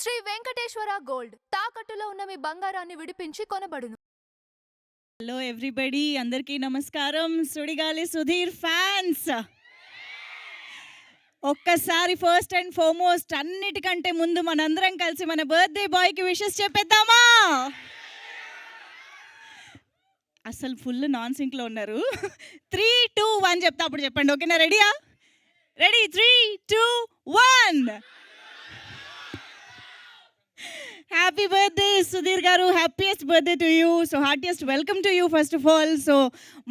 Shri Venkateswara gold తాకట్టులో ఉన్న మీ బంగారాన్ని విడిపించి కొనబడును. హలో ఎవ్రీబడి, అందరికీ నమస్కారం. సుడిగాలి సుధీర్ ఫ్యాన్స్, ఒక్కసారి ఫస్ట్ అండ్ ఫార్మోస్ట్ అన్నిటికంటే ముందు మనందరం కలిసి మన బర్త్డే బాయ్కి విషెస్ చెప్పేద్దామా? అసలు ఫుల్ నాన్ సింక్లో ఉన్నారు. 3, 2, 1 చెప్తా, అప్పుడు చెప్పండి. ఓకేనా? రెడీయా? రెడీ? 3, 2, 1. హ్యాపీ బర్త్డే సుధీర్ గారు, happiest birthday to you. So heartiest welcome to you first of all. So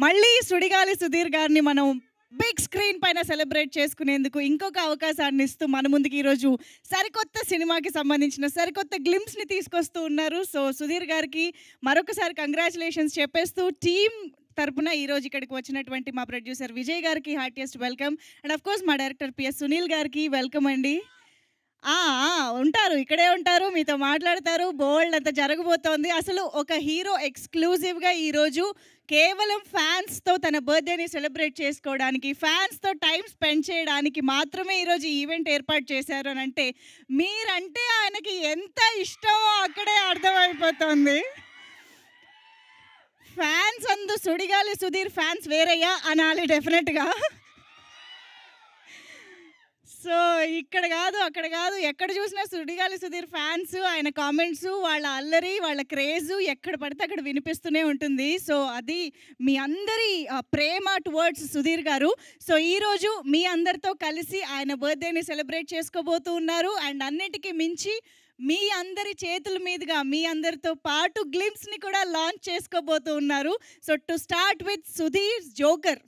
మళ్ళీ సుడిగాలి సుధీర్ గారిని మనం బిగ్ స్క్రీన్ పైన సెలబ్రేట్ చేసుకునేందుకు ఇంకొక అవకాశాన్ని ఇస్తూ మన ముందుకి ఈరోజు సరికొత్త సినిమాకి సంబంధించిన సరికొత్త గ్లిమ్స్ని తీసుకొస్తూ ఉన్నారు. సో సుధీర్ గారికి మరొకసారి కంగ్రాచులేషన్స్ చెప్పేస్తూ టీమ్ తరపున ఈరోజు ఇక్కడికి వచ్చినటువంటి మా ప్రొడ్యూసర్ విజయ్ గారికి heartiest welcome. And of course మా డైరెక్టర్ పిఎస్ సునీల్ గారికి వెల్కమ్ అండి. ఉంటారు, ఇక్కడే ఉంటారు, మీతో మాట్లాడతారు. బోల్డ్ అంత జరగబోతోంది. అసలు ఒక హీరో ఎక్స్క్లూజివ్గా ఈరోజు కేవలం ఫ్యాన్స్తో తన బర్త్డేని సెలబ్రేట్ చేసుకోవడానికి, ఫ్యాన్స్తో టైం స్పెండ్ చేయడానికి మాత్రమే ఈరోజు ఈ ఈవెంట్ ఏర్పాటు చేశారు అని అంటే మీరంటే ఆయనకి ఎంత ఇష్టమో అక్కడే అర్థమైపోతుంది. ఫ్యాన్స్ అందు సుడిగాలి సుధీర్ ఫ్యాన్స్ వేరయ్యా అనాలి డెఫినెట్గా. సో ఇక్కడ కాదు, అక్కడ కాదు, ఎక్కడ చూసినా సుడిగాలి సుధీర్ ఫ్యాన్స్, ఆయన కామెంట్స్, వాళ్ళ అల్లరి, వాళ్ళ క్రేజు ఎక్కడ పడితే అక్కడ వినిపిస్తూనే ఉంటుంది. సో అది మీ అందరి ప్రేమ టువర్డ్స్ సుధీర్ గారు. సో ఈరోజు మీ అందరితో కలిసి ఆయన బర్త్డేని సెలబ్రేట్ చేసుకోబోతూ ఉన్నారు. అండ్ అన్నిటికీ మించి మీ అందరి చేతుల మీదుగా మీ అందరితో పాటు గ్లిమ్స్ని కూడా లాంచ్ చేసుకోబోతూ ఉన్నారు. So to start with Sudheer joker.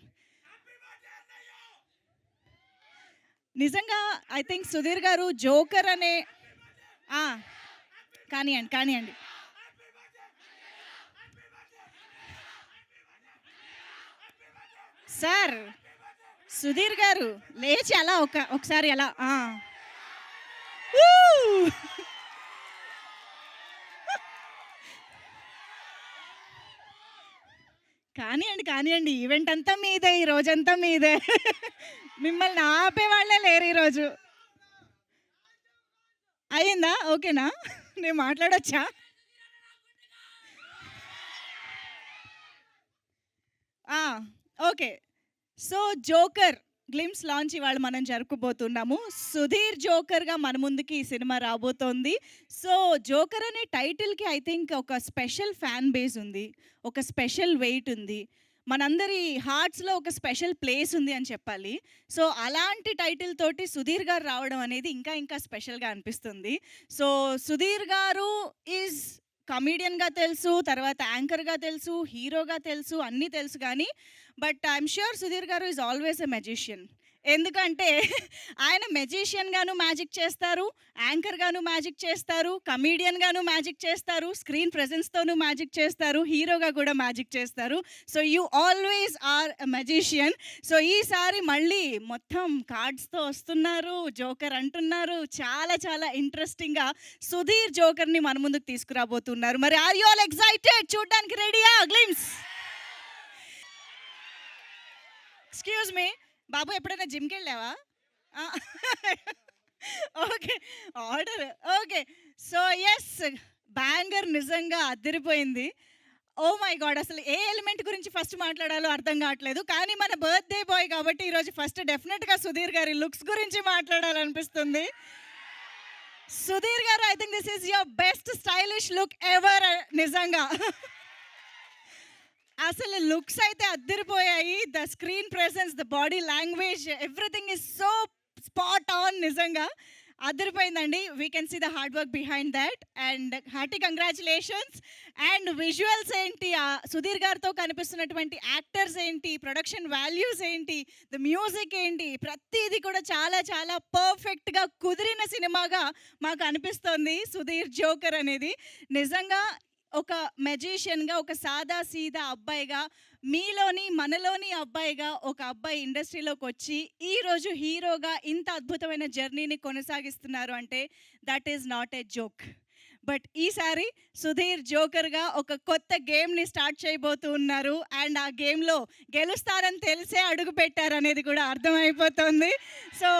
నిజంగా ఐ థింక్ సుధీర్ గారు జోకర్ అనే కానివ్వండి సార్. సుధీర్ గారు లేచి అలా ఒకసారి అలా కానివ్వండి, ఈవెంట్ అంతా మీదే, ఈ రోజంతా మీదే. మిమ్మల్ని ఆపేవాళ్లే లేరు ఈరోజు. అయ్యిందా? ఓకేనా? నేను మాట్లాడొచ్చా? Okay. So Joker glimpse launch ఇవాళ మనం జరుపుకోబోతున్నాము. సుధీర్ జోకర్గా మన ముందుకి ఈ సినిమా రాబోతోంది. సో జోకర్ అనే టైటిల్కి ఐ థింక్ ఒక స్పెషల్ ఫ్యాన్ బేస్ ఉంది, ఒక స్పెషల్ వెయిట్ ఉంది, మనందరి హార్ట్స్లో ఒక స్పెషల్ ప్లేస్ ఉంది అని చెప్పాలి. సో అలాంటి టైటిల్ తోటి సుధీర్ గారు రావడం అనేది ఇంకా స్పెషల్గా అనిపిస్తుంది. సో సుధీర్ గారు ఈజ్ కమీడియన్గా తెలుసు, తర్వాత యాంకర్గా తెలుసు, హీరోగా తెలుసు, అన్నీ తెలుసు. కానీ బట్ ఐఎమ్ ష్యూర్ సుధీర్ గారు ఈజ్ ఆల్వేస్ ఎ మెజిషియన్. ఎందుకంటే ఆయన మెజిషియన్గాను మ్యాజిక్ చేస్తారు, యాంకర్గాను మ్యాజిక్ చేస్తారు, కమీడియన్గాను మ్యాజిక్ చేస్తారు, స్క్రీన్ ప్రెజెన్స్తోనూ మ్యాజిక్ చేస్తారు, హీరోగా కూడా మ్యాజిక్ చేస్తారు. So you always are a magician. So ఈసారి మళ్ళీ మొత్తం కార్డ్స్తో వస్తున్నారు, జోకర్ అంటున్నారు. చాలా ఇంట్రెస్టింగ్గా సుధీర్ జోకర్ని మన ముందుకు తీసుకురాబోతున్నారు. మరి ఆర్ యు ఆల్ ఎక్సైటెడ్? చూడడానికి రెడీయా గ్లిమ్స్? ఎక్స్క్యూజ్ మీ బాబు, ఎప్పుడైనా జిమ్కి వెళ్ళావా? Okay, order. Okay. So yes, banger నిజంగా అదిరిపోయింది. ఓ మై గాడ్, అసలు ఏ ఎలిమెంట్ గురించి ఫస్ట్ మాట్లాడాలో అర్థం కావట్లేదు. కానీ మన బర్త్డే బాయ్ కాబట్టి ఈరోజు ఫస్ట్ డెఫినెట్గా సుధీర్ గారి లుక్స్ గురించి మాట్లాడాలనిపిస్తుంది. Sudheer garu, I think this is your best stylish look ever. నిజంగా అసలు లుక్స్ అయితే అద్దరిపోయాయి. The screen presence, the body language, everything is so spot on. నిజంగా అద్దరిపోయిందండి. We can see the hard work behind that. And hearty congratulations. And visuals ఏంటి, సుధీర్ గారితో కనిపిస్తున్నటువంటి actors ఏంటి, ప్రొడక్షన్ వాల్యూస్ ఏంటి, ద మ్యూజిక్ ఏంటి, ప్రతిదీ కూడా చాలా పర్ఫెక్ట్గా కుదిరిన సినిమాగా మాకు అనిపిస్తోంది సుధీర్ జోకర్ అనేది. నిజంగా ఒక మెజిషియన్గా, ఒక సాదా సీదా అబ్బాయిగా, మనలోని అబ్బాయిగా ఒక అబ్బాయి ఇండస్ట్రీలోకి వచ్చి ఈరోజు హీరోగా ఇంత అద్భుతమైన జర్నీని కొనసాగిస్తున్నారు అంటే that is not a joke. But ఈసారి సుధీర్ జోకర్గా ఒక కొత్త గేమ్ని స్టార్ట్ చేయబోతూ ఉన్నారు. అండ్ ఆ గేమ్లో గెలుస్తారని తెలిసే అడుగు పెట్టారనేది కూడా అర్థమైపోతుంది. సో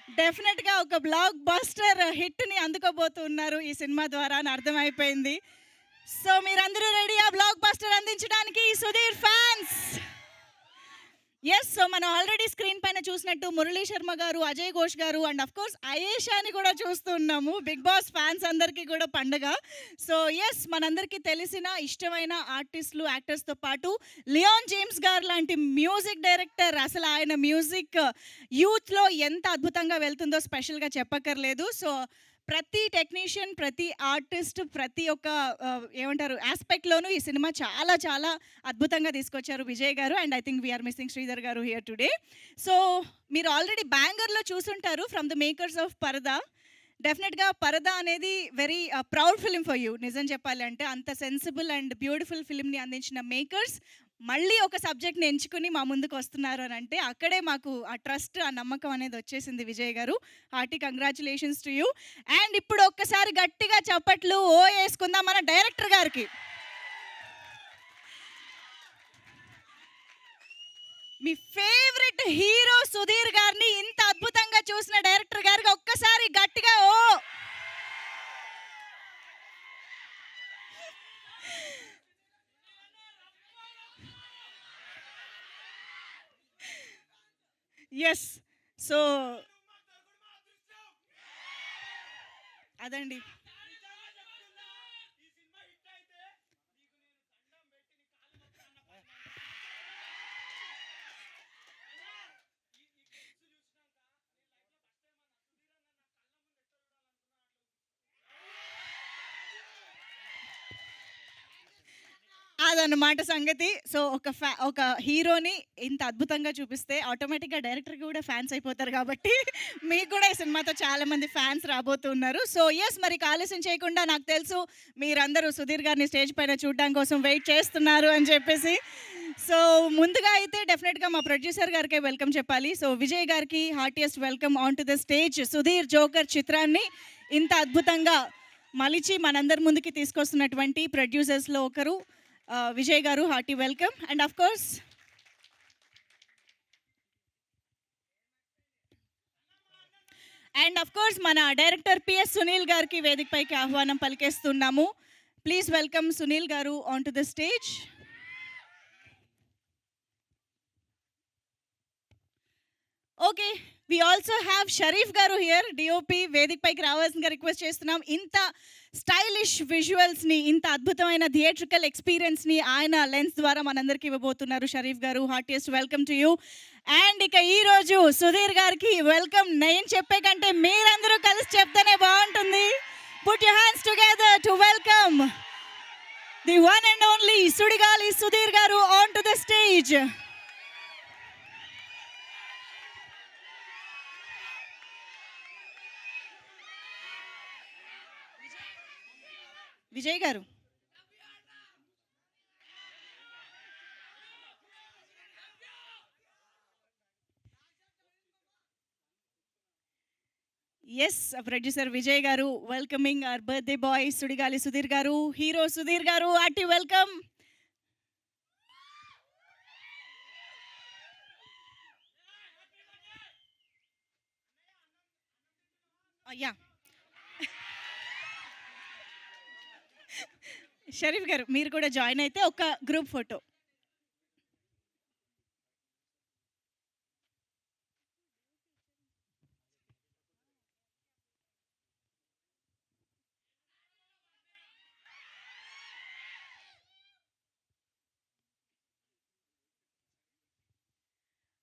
డెఫినెట్‌గా ఒక బ్లాక్ బస్టర్ హిట్‌ని అందుకోబోతున్నారు ఈ సినిమా ద్వారా అని అర్థమైపోయింది. సో మీరందరూ రెడీయా బ్లాక్ బస్టర్ అందించడానికి సుధీర్ ఫ్యాన్స్? యెస్. సో మనం ఆల్రెడీ స్క్రీన్ పైన చూసినట్టు మురళీ శర్మ గారు, అజయ్ ఘోష్ గారు అండ్ ఆఫ్ కోర్స్ అయేషాని కూడా చూస్తున్నాము. బిగ్ బాస్ ఫ్యాన్స్ అందరికీ కూడా పండగ. సో యెస్, మనందరికీ తెలిసిన ఇష్టమైన ఆర్టిస్టులు, యాక్టర్స్‌తో పాటు లియోన్ జేమ్స్ గారు లాంటి మ్యూజిక్ డైరెక్టర్, అసలు ఆయన మ్యూజిక్ యూత్‌లో ఎంత అద్భుతంగా వెళ్తుందో స్పెషల్‌గా చెప్పక్కర్లేదు. సో ప్రతి టెక్నీషియన్, ప్రతి ఆర్టిస్ట్, ప్రతి ఒక్క ఏమంటారు ఆస్పెక్ట్‌లోనూ ఈ సినిమా చాలా చాలా అద్భుతంగా తీసుకొచ్చారు Vijay garu. And I think we're missing Sridhar garu here today. So మీరు ఆల్రెడీ బ్యాంగర్‌లో చూసుంటారు from the makers of Paradha. డెఫినెట్‌గా పరదా అనేది very proud film for you. నిజం చెప్పాలి అంటే అంత సెన్సిబుల్ అండ్ బ్యూటిఫుల్ ఫిల్మ్‌ని అందించిన మేకర్స్ మళ్ళీ ఒక సబ్జెక్ట్‌ని ఎంచుకుని మా ముందుకు వస్తున్నారు అని అంటే అక్కడే మాకు ఆ ట్రస్ట్, ఆ నమ్మకం అనేది వచ్చేసింది Vijay garu. Hearty congratulations to you. And ఇప్పుడు ఒక్కసారి గట్టిగా చప్పట్లు ఓ యేసుకుందాం మన డైరెక్టర్ గారికి. మీ ఫేవరెట్ హీరో సుధీర్ గారిని ఇంత అద్భుతంగా చూసిన డైరెక్టర్ గారికి ఒక్కసారి గట్టిగా ఓ. ఎస్. సో అదండి. అదన్నమాట సంగతి. సో ఒక హీరోని ఇంత అద్భుతంగా చూపిస్తే ఆటోమేటిక్‌గా డైరెక్టర్‌కి కూడా ఫ్యాన్స్ అయిపోతారు కాబట్టి మీకు కూడా ఈ సినిమాతో చాలా మంది ఫ్యాన్స్ రాబోతున్నారు. సో యెస్, మరి ఆలస్యం చేయకుండా నాకు తెలుసు మీరందరూ సుధీర్ గారిని స్టేజ్ పైన చూడడం కోసం వెయిట్ చేస్తున్నారు అని చెప్పేసి. సో ముందుగా అయితే డెఫినెట్‌గా మా ప్రొడ్యూసర్ గారికే వెల్కమ్ చెప్పాలి. సో విజయ్ గారికి heartiest welcome on to the stage. Sudheer joker చిత్రాన్ని ఇంత అద్భుతంగా మలిచి మనందరి ముందుకి తీసుకొస్తున్నటువంటి ప్రొడ్యూసర్స్‌లో ఒకరు Vijay garu. Hearty welcome. And of course మన డైరెక్టర్ పిఎస్ సునీల్ గారికి వేదికపైకి ఆహ్వానం పలికేస్తున్నాము. Please welcome Sunil garu on to the stage. Okay, we also have Sharif garu here, DOP. వేదికపైకి రావాల్సిందిగా రిక్వెస్ట్ చేస్తున్నాం. ఇంత స్టైలిష్ విజువల్స్ని, ఇంత అద్భుతమైన థియేట్రికల్ ఎక్స్పీరియన్స్ని ఆయన లెన్స్ ద్వారా మనందరికీ ఇవ్వబోతున్నారు షరీఫ్ గారు. Heartiest welcome to you. And ఇక ఈరోజు సుధీర్ గారికి వెల్కమ్ నేను చెప్పే కంటే మీరందరూ కలిసి చెప్తేనే బాగుంటుంది. Put your hands together to welcome the one and only Sudigali Sudheer garu on to the stage. Vijay garu, yes, producer Vijay garu welcoming our birthday boy Sudigali Sudheer garu, hero Sudheer garu. Hearty welcome. అయ్యా షరీఫ్ గారు మీరు కూడా జాయిన్ అయితే ఒక గ్రూప్ ఫోటో.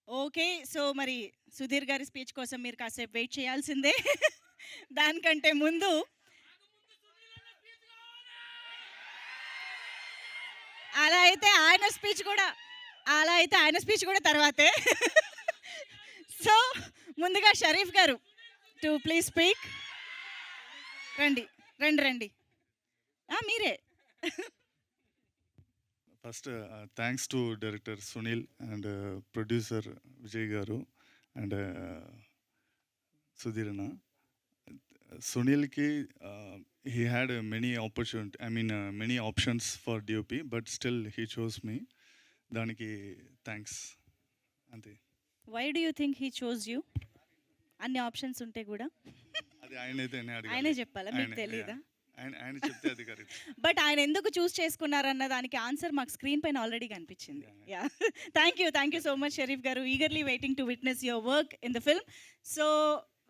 ఓకే, సో మరి సుధీర్ గారి స్పీచ్ కోసం మీరు కాసేపు వెయిట్ చేయాల్సిందే. దానికంటే ముందు అలా అయితే ఆయన స్పీచ్ కూడా తర్వాతే. సో ముందుగా షరీఫ్ గారు టు ప్లీజ్ స్పీక్. రండి రండి రండి, మీరే. First, thanks to director Sunil and producer Vijay Garu and Sudhirana. Sunil ki he had many opportunity. I mean many options for DOP, but still he chose me. Daniki thanks. Ante. Why do you think he chose you? అన్ని options ఉంటే కూడా అది ఆయనైతేనే అడగాలి. ఆయనే చెప్పాలా, మీకు ఆయనే, తెలీదా? ఆయన చెప్తే అది కరెక్ట్. బట్ ఆయన ఎందుకు చూస్ చేసుకున్నారన్న దానికి ఆన్సర్ మాకు స్క్రీన్ పైన ఆల్రెడీ కనిపించింది. Yeah, thank you so much Sharif garu. Eagerly waiting to witness your work in the film. So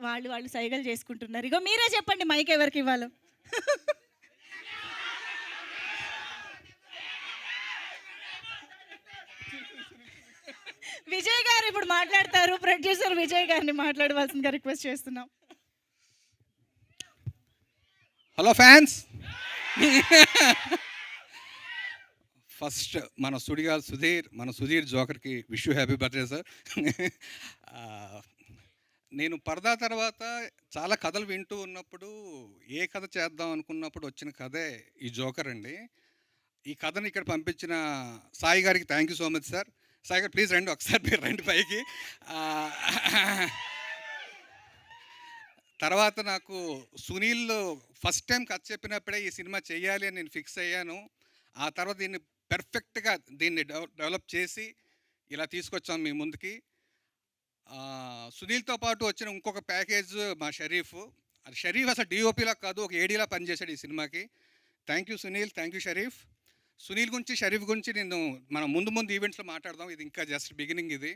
వాళ్ళు సైగలు చేసుకుంటున్నారు. ఇగో మీరే చెప్పండి మైక్ ఎవరికి ఇవ్వాలో. విజయ్ గారు ఇప్పుడు మాట్లాడతారు. ప్రొడ్యూసర్ విజయ్ గారిని మాట్లాడవలసిందిగా రిక్వెస్ట్ చేస్తున్నాం. హలో ఫ్యాన్స్, ఫస్ట్ మన సుధీర్ జోకర్కి wish you happy birthday sir. నేను పరదా తర్వాత చాలా కథలు వింటూ ఉన్నప్పుడు ఏ కథ చేద్దాం అనుకున్నప్పుడు వచ్చిన కథే ఈ జోకర్ అండి. ఈ కథను ఇక్కడ పంపించిన సాయి గారికి thank you so much sir. Sai గారు ప్లీజ్ రండి, ఒకసారి మీరు రండి పైకి. తర్వాత నాకు సునీల్ ఫస్ట్ టైం కథ చెప్పినప్పుడే ఈ సినిమా చేయాలి అని నేను ఫిక్స్ అయ్యాను. ఆ తర్వాత దీన్ని పెర్ఫెక్ట్గా డెవలప్ చేసి ఇలా తీసుకొచ్చాం మీ ముందుకి. సునీల్తో పాటు వచ్చిన ఇంకొక ప్యాకేజ్ మా షరీఫ్. షరీఫ్ అసలు డిఓపిలా కాదు, ఒక ఏడీలా పనిచేశాడు ఈ సినిమాకి. Thank you Sunil, thank you Sharif. Sunil గురించి షరీఫ్ గురించి నేను మనం ముందు ఈవెంట్స్లో మాట్లాడదాం. ఇది ఇంకా జస్ట్ బిగినింగ్. ఇది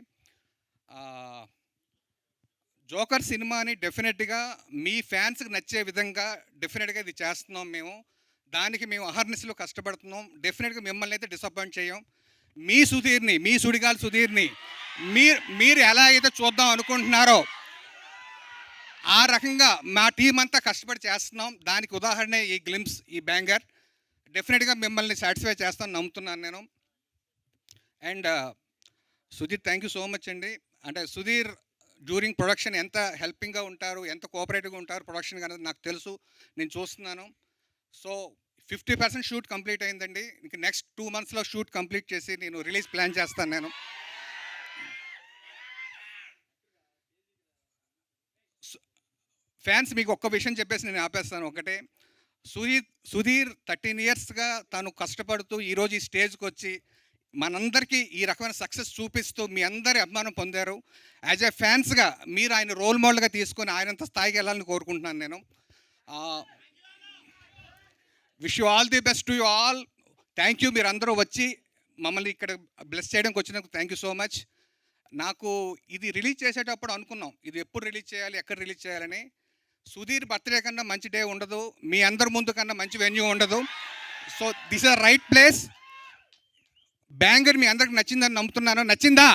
జోకర్ సినిమాని డెఫినెట్గా మీ ఫ్యాన్స్కి నచ్చే విధంగా డెఫినెట్గా ఇది చేస్తున్నాం మేము. దానికి మేము అహర్నిశలో కష్టపడుతున్నాం. డెఫినెట్గా మిమ్మల్ని అయితే డిసప్పాయింట్ చేయం. మీ సుడిగాలి సుధీర్ని మీరు ఎలా అయితే చూద్దాం అనుకుంటున్నారో ఆ రకంగా మా టీం అంతా కష్టపడి చేస్తున్నాం. దానికి ఉదాహరణే ఈ గ్లిమ్స్, ఈ బ్యాంగర్. డెఫినెట్గా మిమ్మల్ని సాటిస్ఫై చేస్తాను నమ్ముతున్నాను నేను. And Sudheer thank you so much అండి. అంటే సుధీర్ డ్యూరింగ్ ప్రొడక్షన్ ఎంత హెల్పింగ్గా ఉంటారు, ఎంత కోఆపరేటివ్గా ఉంటారు ప్రొడక్షన్ అనేది నాకు తెలుసు, నేను చూస్తున్నాను. సో 50% షూట్ కంప్లీట్ అయిందండి. ఇంక నెక్స్ట్ 2 monthsలో షూట్ కంప్లీట్ చేసి నేను రిలీజ్ ప్లాన్ చేస్తాను నేను. ఫ్యాన్స్ మీకు ఒక్క విషయం చెప్పేసి నేను ఆపేస్తాను. ఒకటే, సుధీర్ 13 yearsగా తను కష్టపడుతూ ఈరోజు ఈ స్టేజ్కి వచ్చి మనందరికీ ఈ రకమైన సక్సెస్ చూపిస్తూ మీ అందరి అభిమానం పొందారు. యాజ్ ఏ ఫ్యాన్స్గా మీరు ఆయన రోల్ మోడల్గా తీసుకొని ఆయనంత స్థాయికి వెళ్ళాలని కోరుకుంటున్నాను నేను. Wish you all the best to you all. Thank you, మీరు అందరూ వచ్చి మమ్మల్ని ఇక్కడ బ్లెస్ చేయడానికి వచ్చినందుకు థ్యాంక్ యూ సో మచ్. నాకు ఇది రిలీజ్ చేసేటప్పుడు అనుకున్నాం ఇది ఎప్పుడు రిలీజ్ చేయాలి, ఎక్కడ రిలీజ్ చేయాలని. సుధీర్ బర్త్డే కన్నా మంచి డే ఉండదు, మీ అందరి ముందు కన్నా మంచి వెన్యూ ఉండదు. So this are right place. Banger మీ అందరికి నచ్చిందని నమ్ముతున్నాను. నచ్చిందా?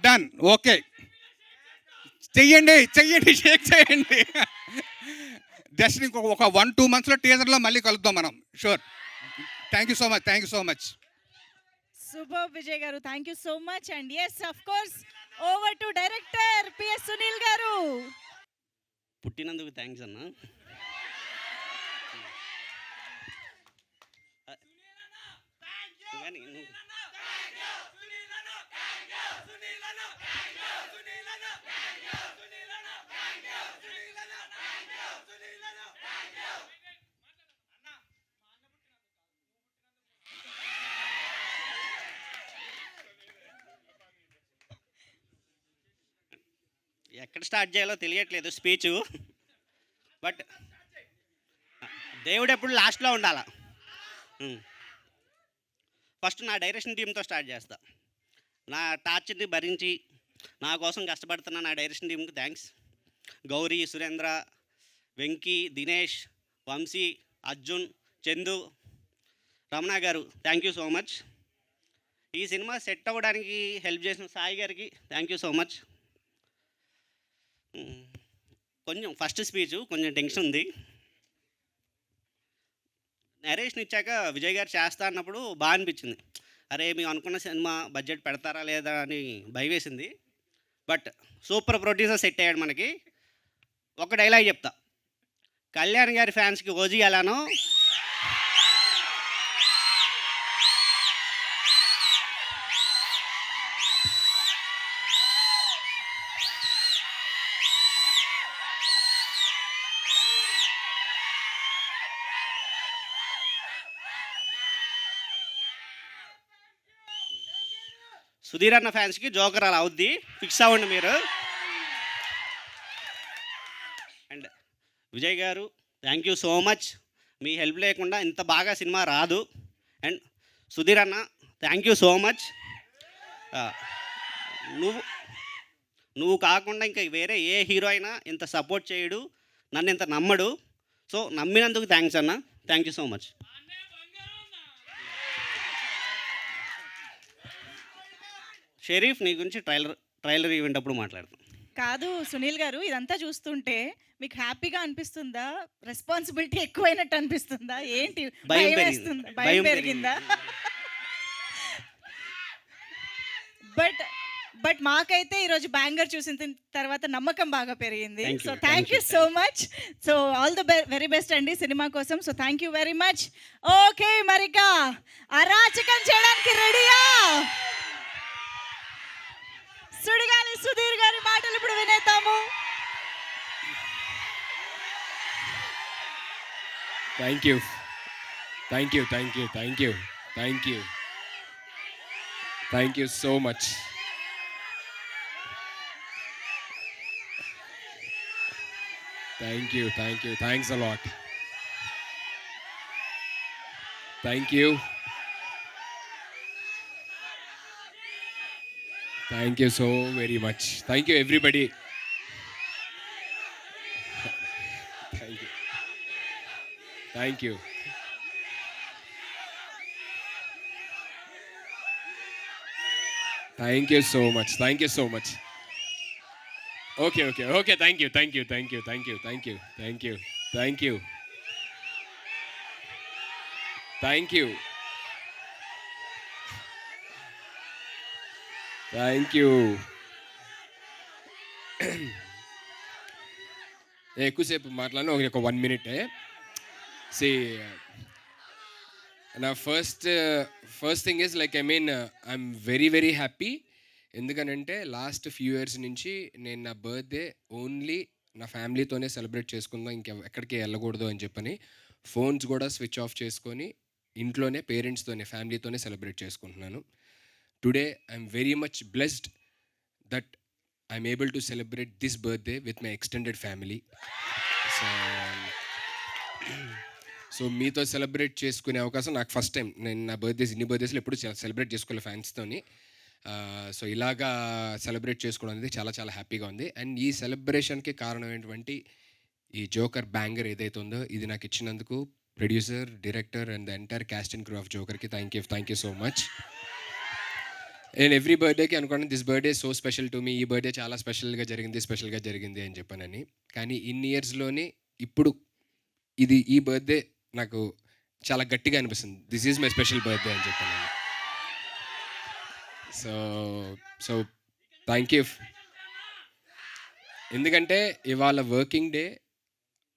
Done, okay. చెయ్యండి, షేక్ చేయండి. జస్ట్ ఇంకొక 1-2 monthsలో టీజర్లో మళ్ళీ కలుద్దాం మనం, sure. Thank you so much. Super Vijay garu, thank you so much. And yes of course over to director PS Sunil garu. పుట్టినందుకు థ్యాంక్స్ అన్న. ఎక్కడ స్టార్ట్ చేయాలో తెలియట్లేదు స్పీచ్. బట్ దేవుడు ఎప్పుడు లాస్ట్లో ఉండాల. ఫస్ట్ నా డైరెక్షన్ టీంతో స్టార్ట్ చేస్తా. నా టార్చర్ని భరించి నా కోసం కష్టపడుతున్న నా డైరెక్షన్ టీంకి థ్యాంక్స్. గౌరీ, సురేంద్ర, వెంకీ, దినేష్, వంశీ, అర్జున్, చందు, రమణ గారు థ్యాంక్ యూ సో మచ్. ఈ సినిమా సెట్ అవ్వడానికి హెల్ప్ చేసిన సాయి గారికి థ్యాంక్ యూ సో మచ్. కొంచెం ఫస్ట్ స్పీచ్ కొంచెం టెన్షన్ ఉంది. నరేషన్ ఇచ్చాక విజయ్ గారు చేస్తా అన్నప్పుడు బాగా అనిపించింది. అరే మేము అనుకున్న సినిమా బడ్జెట్ పెడతారా లేదా అని భయం వేసింది. బట్ సూపర్ ప్రొడ్యూసర్ సెట్ అయ్యాడు మనకి. ఒక డైలాగ్ చెప్తా, కళ్యాణ్ గారి ఫ్యాన్స్కి ఓజీ ఎలానో సుధీర్ అన్న ఫ్యాన్స్కి జోకర్ అలా అవుద్ది, ఫిక్స్ అవ్వండి మీరు. Vijay garu thank you so much. Me help లేకుండా ఇంత బాగా సినిమా రాదు. అండ్ సుధీర్ అన్న థ్యాంక్ యూ సో మచ్. నువ్వు కాకుండా ఇంకా వేరే ఏ హీరో అయినా ఇంత సపోర్ట్ చేయడు, నన్ను ఇంత నమ్మడు. సో నమ్మినందుకు థ్యాంక్స్ అన్న. Thank you so much. Sharif నీ గురించి ట్రైలర్ ఈవెంట్ అప్పుడు మాట్లాడతాం. కాదు సునీల్ గారు, ఇదంతా చూస్తుంటే మీకు హ్యాపీగా అనిపిస్తుందా, రెస్పాన్సిబిలిటీ ఎక్కువైనట్టు అనిపిస్తుందా, ఏంటి భయం భయం పెరిగింది. వేస్తుందా, భయం భయం పెరిగిందా? బట్ మాకైతే ఈరోజు బ్యాంగర్ చూసిన తర్వాత నమ్మకం బాగా పెరిగింది. Thank you, so thank thank you you, so much. So all the very best అండి సినిమా కోసం. So thank you very much. Okay, మరిక అరాచకం చేయడానికి రెడీయా? సుడిగాలి సుధీర్ గారి మాటలు ఇప్పుడు వినేద్దాము. Thank you, thank you, thank you, thank you, thank you, thank you so much. Thank you, thank you, thanks a lot. Thank you, thank you so very much. Thank you everybody. Thank you, thank you. Thank you so much. Thank you so much. Okay. Thank you. Thank you. Thank you. Thank you. Thank you. Thank you. Thank you. Thank you. Thank you. ఎక్కువసేపు మాట్లాడిన ఒక 1 minute. See, నా first thing is like I'm very happy. ఎందుకనంటే last few years నుంచి నేను నా birthday only నా ఫ్యామిలీతోనే సెలబ్రేట్ చేసుకుందాం, ఎక్కడికి వెళ్ళకూడదు అని చెప్పని ఫోన్స్ కూడా స్విచ్ ఆఫ్ చేసుకొని ఇంట్లోనే పేరెంట్స్తోనే ఫ్యామిలీతోనే సెలబ్రేట్ చేసుకుంటున్నాను. Today I'm very much blessed that I'm able to celebrate this birthday with my extended family. So మీతో సెలబ్రేట్ చేసుకునే అవకాశం నాకు ఫస్ట్ టైం. నేను నా ఇన్ని బర్త్డేస్లో ఎప్పుడు సెలబ్రేట్ చేసుకోలే ఫ్యాన్స్తోని. సో ఇలాగా సెలబ్రేట్ చేసుకోవడం అనేది చాలా చాలా హ్యాపీగా ఉంది. అండ్ ఈ సెలబ్రేషన్కి కారణమైనటువంటి ఈ జోకర్ బ్యాంగర్ ఏదైతే ఉందో ఇది నాకు ఇచ్చినందుకు producer, director and the entire cast and crew of జోకర్కి థ్యాంక్ యూ సో మచ్. నేను ఎవ్రీ బర్త్డేకి అనుకోండి this birthday so special to me, ఈ బర్త్డే చాలా స్పెషల్గా జరిగింది అని చెప్పానని. కానీ ఇన్ని ఇయర్స్లోని ఇప్పుడు ఈ బర్త్డే నాకు చాలా గట్టిగా అనిపిస్తుంది. This is my special birthday అని చెప్పాను. So thank you. ఎందుకంటే ఇవాళ వర్కింగ్ డే,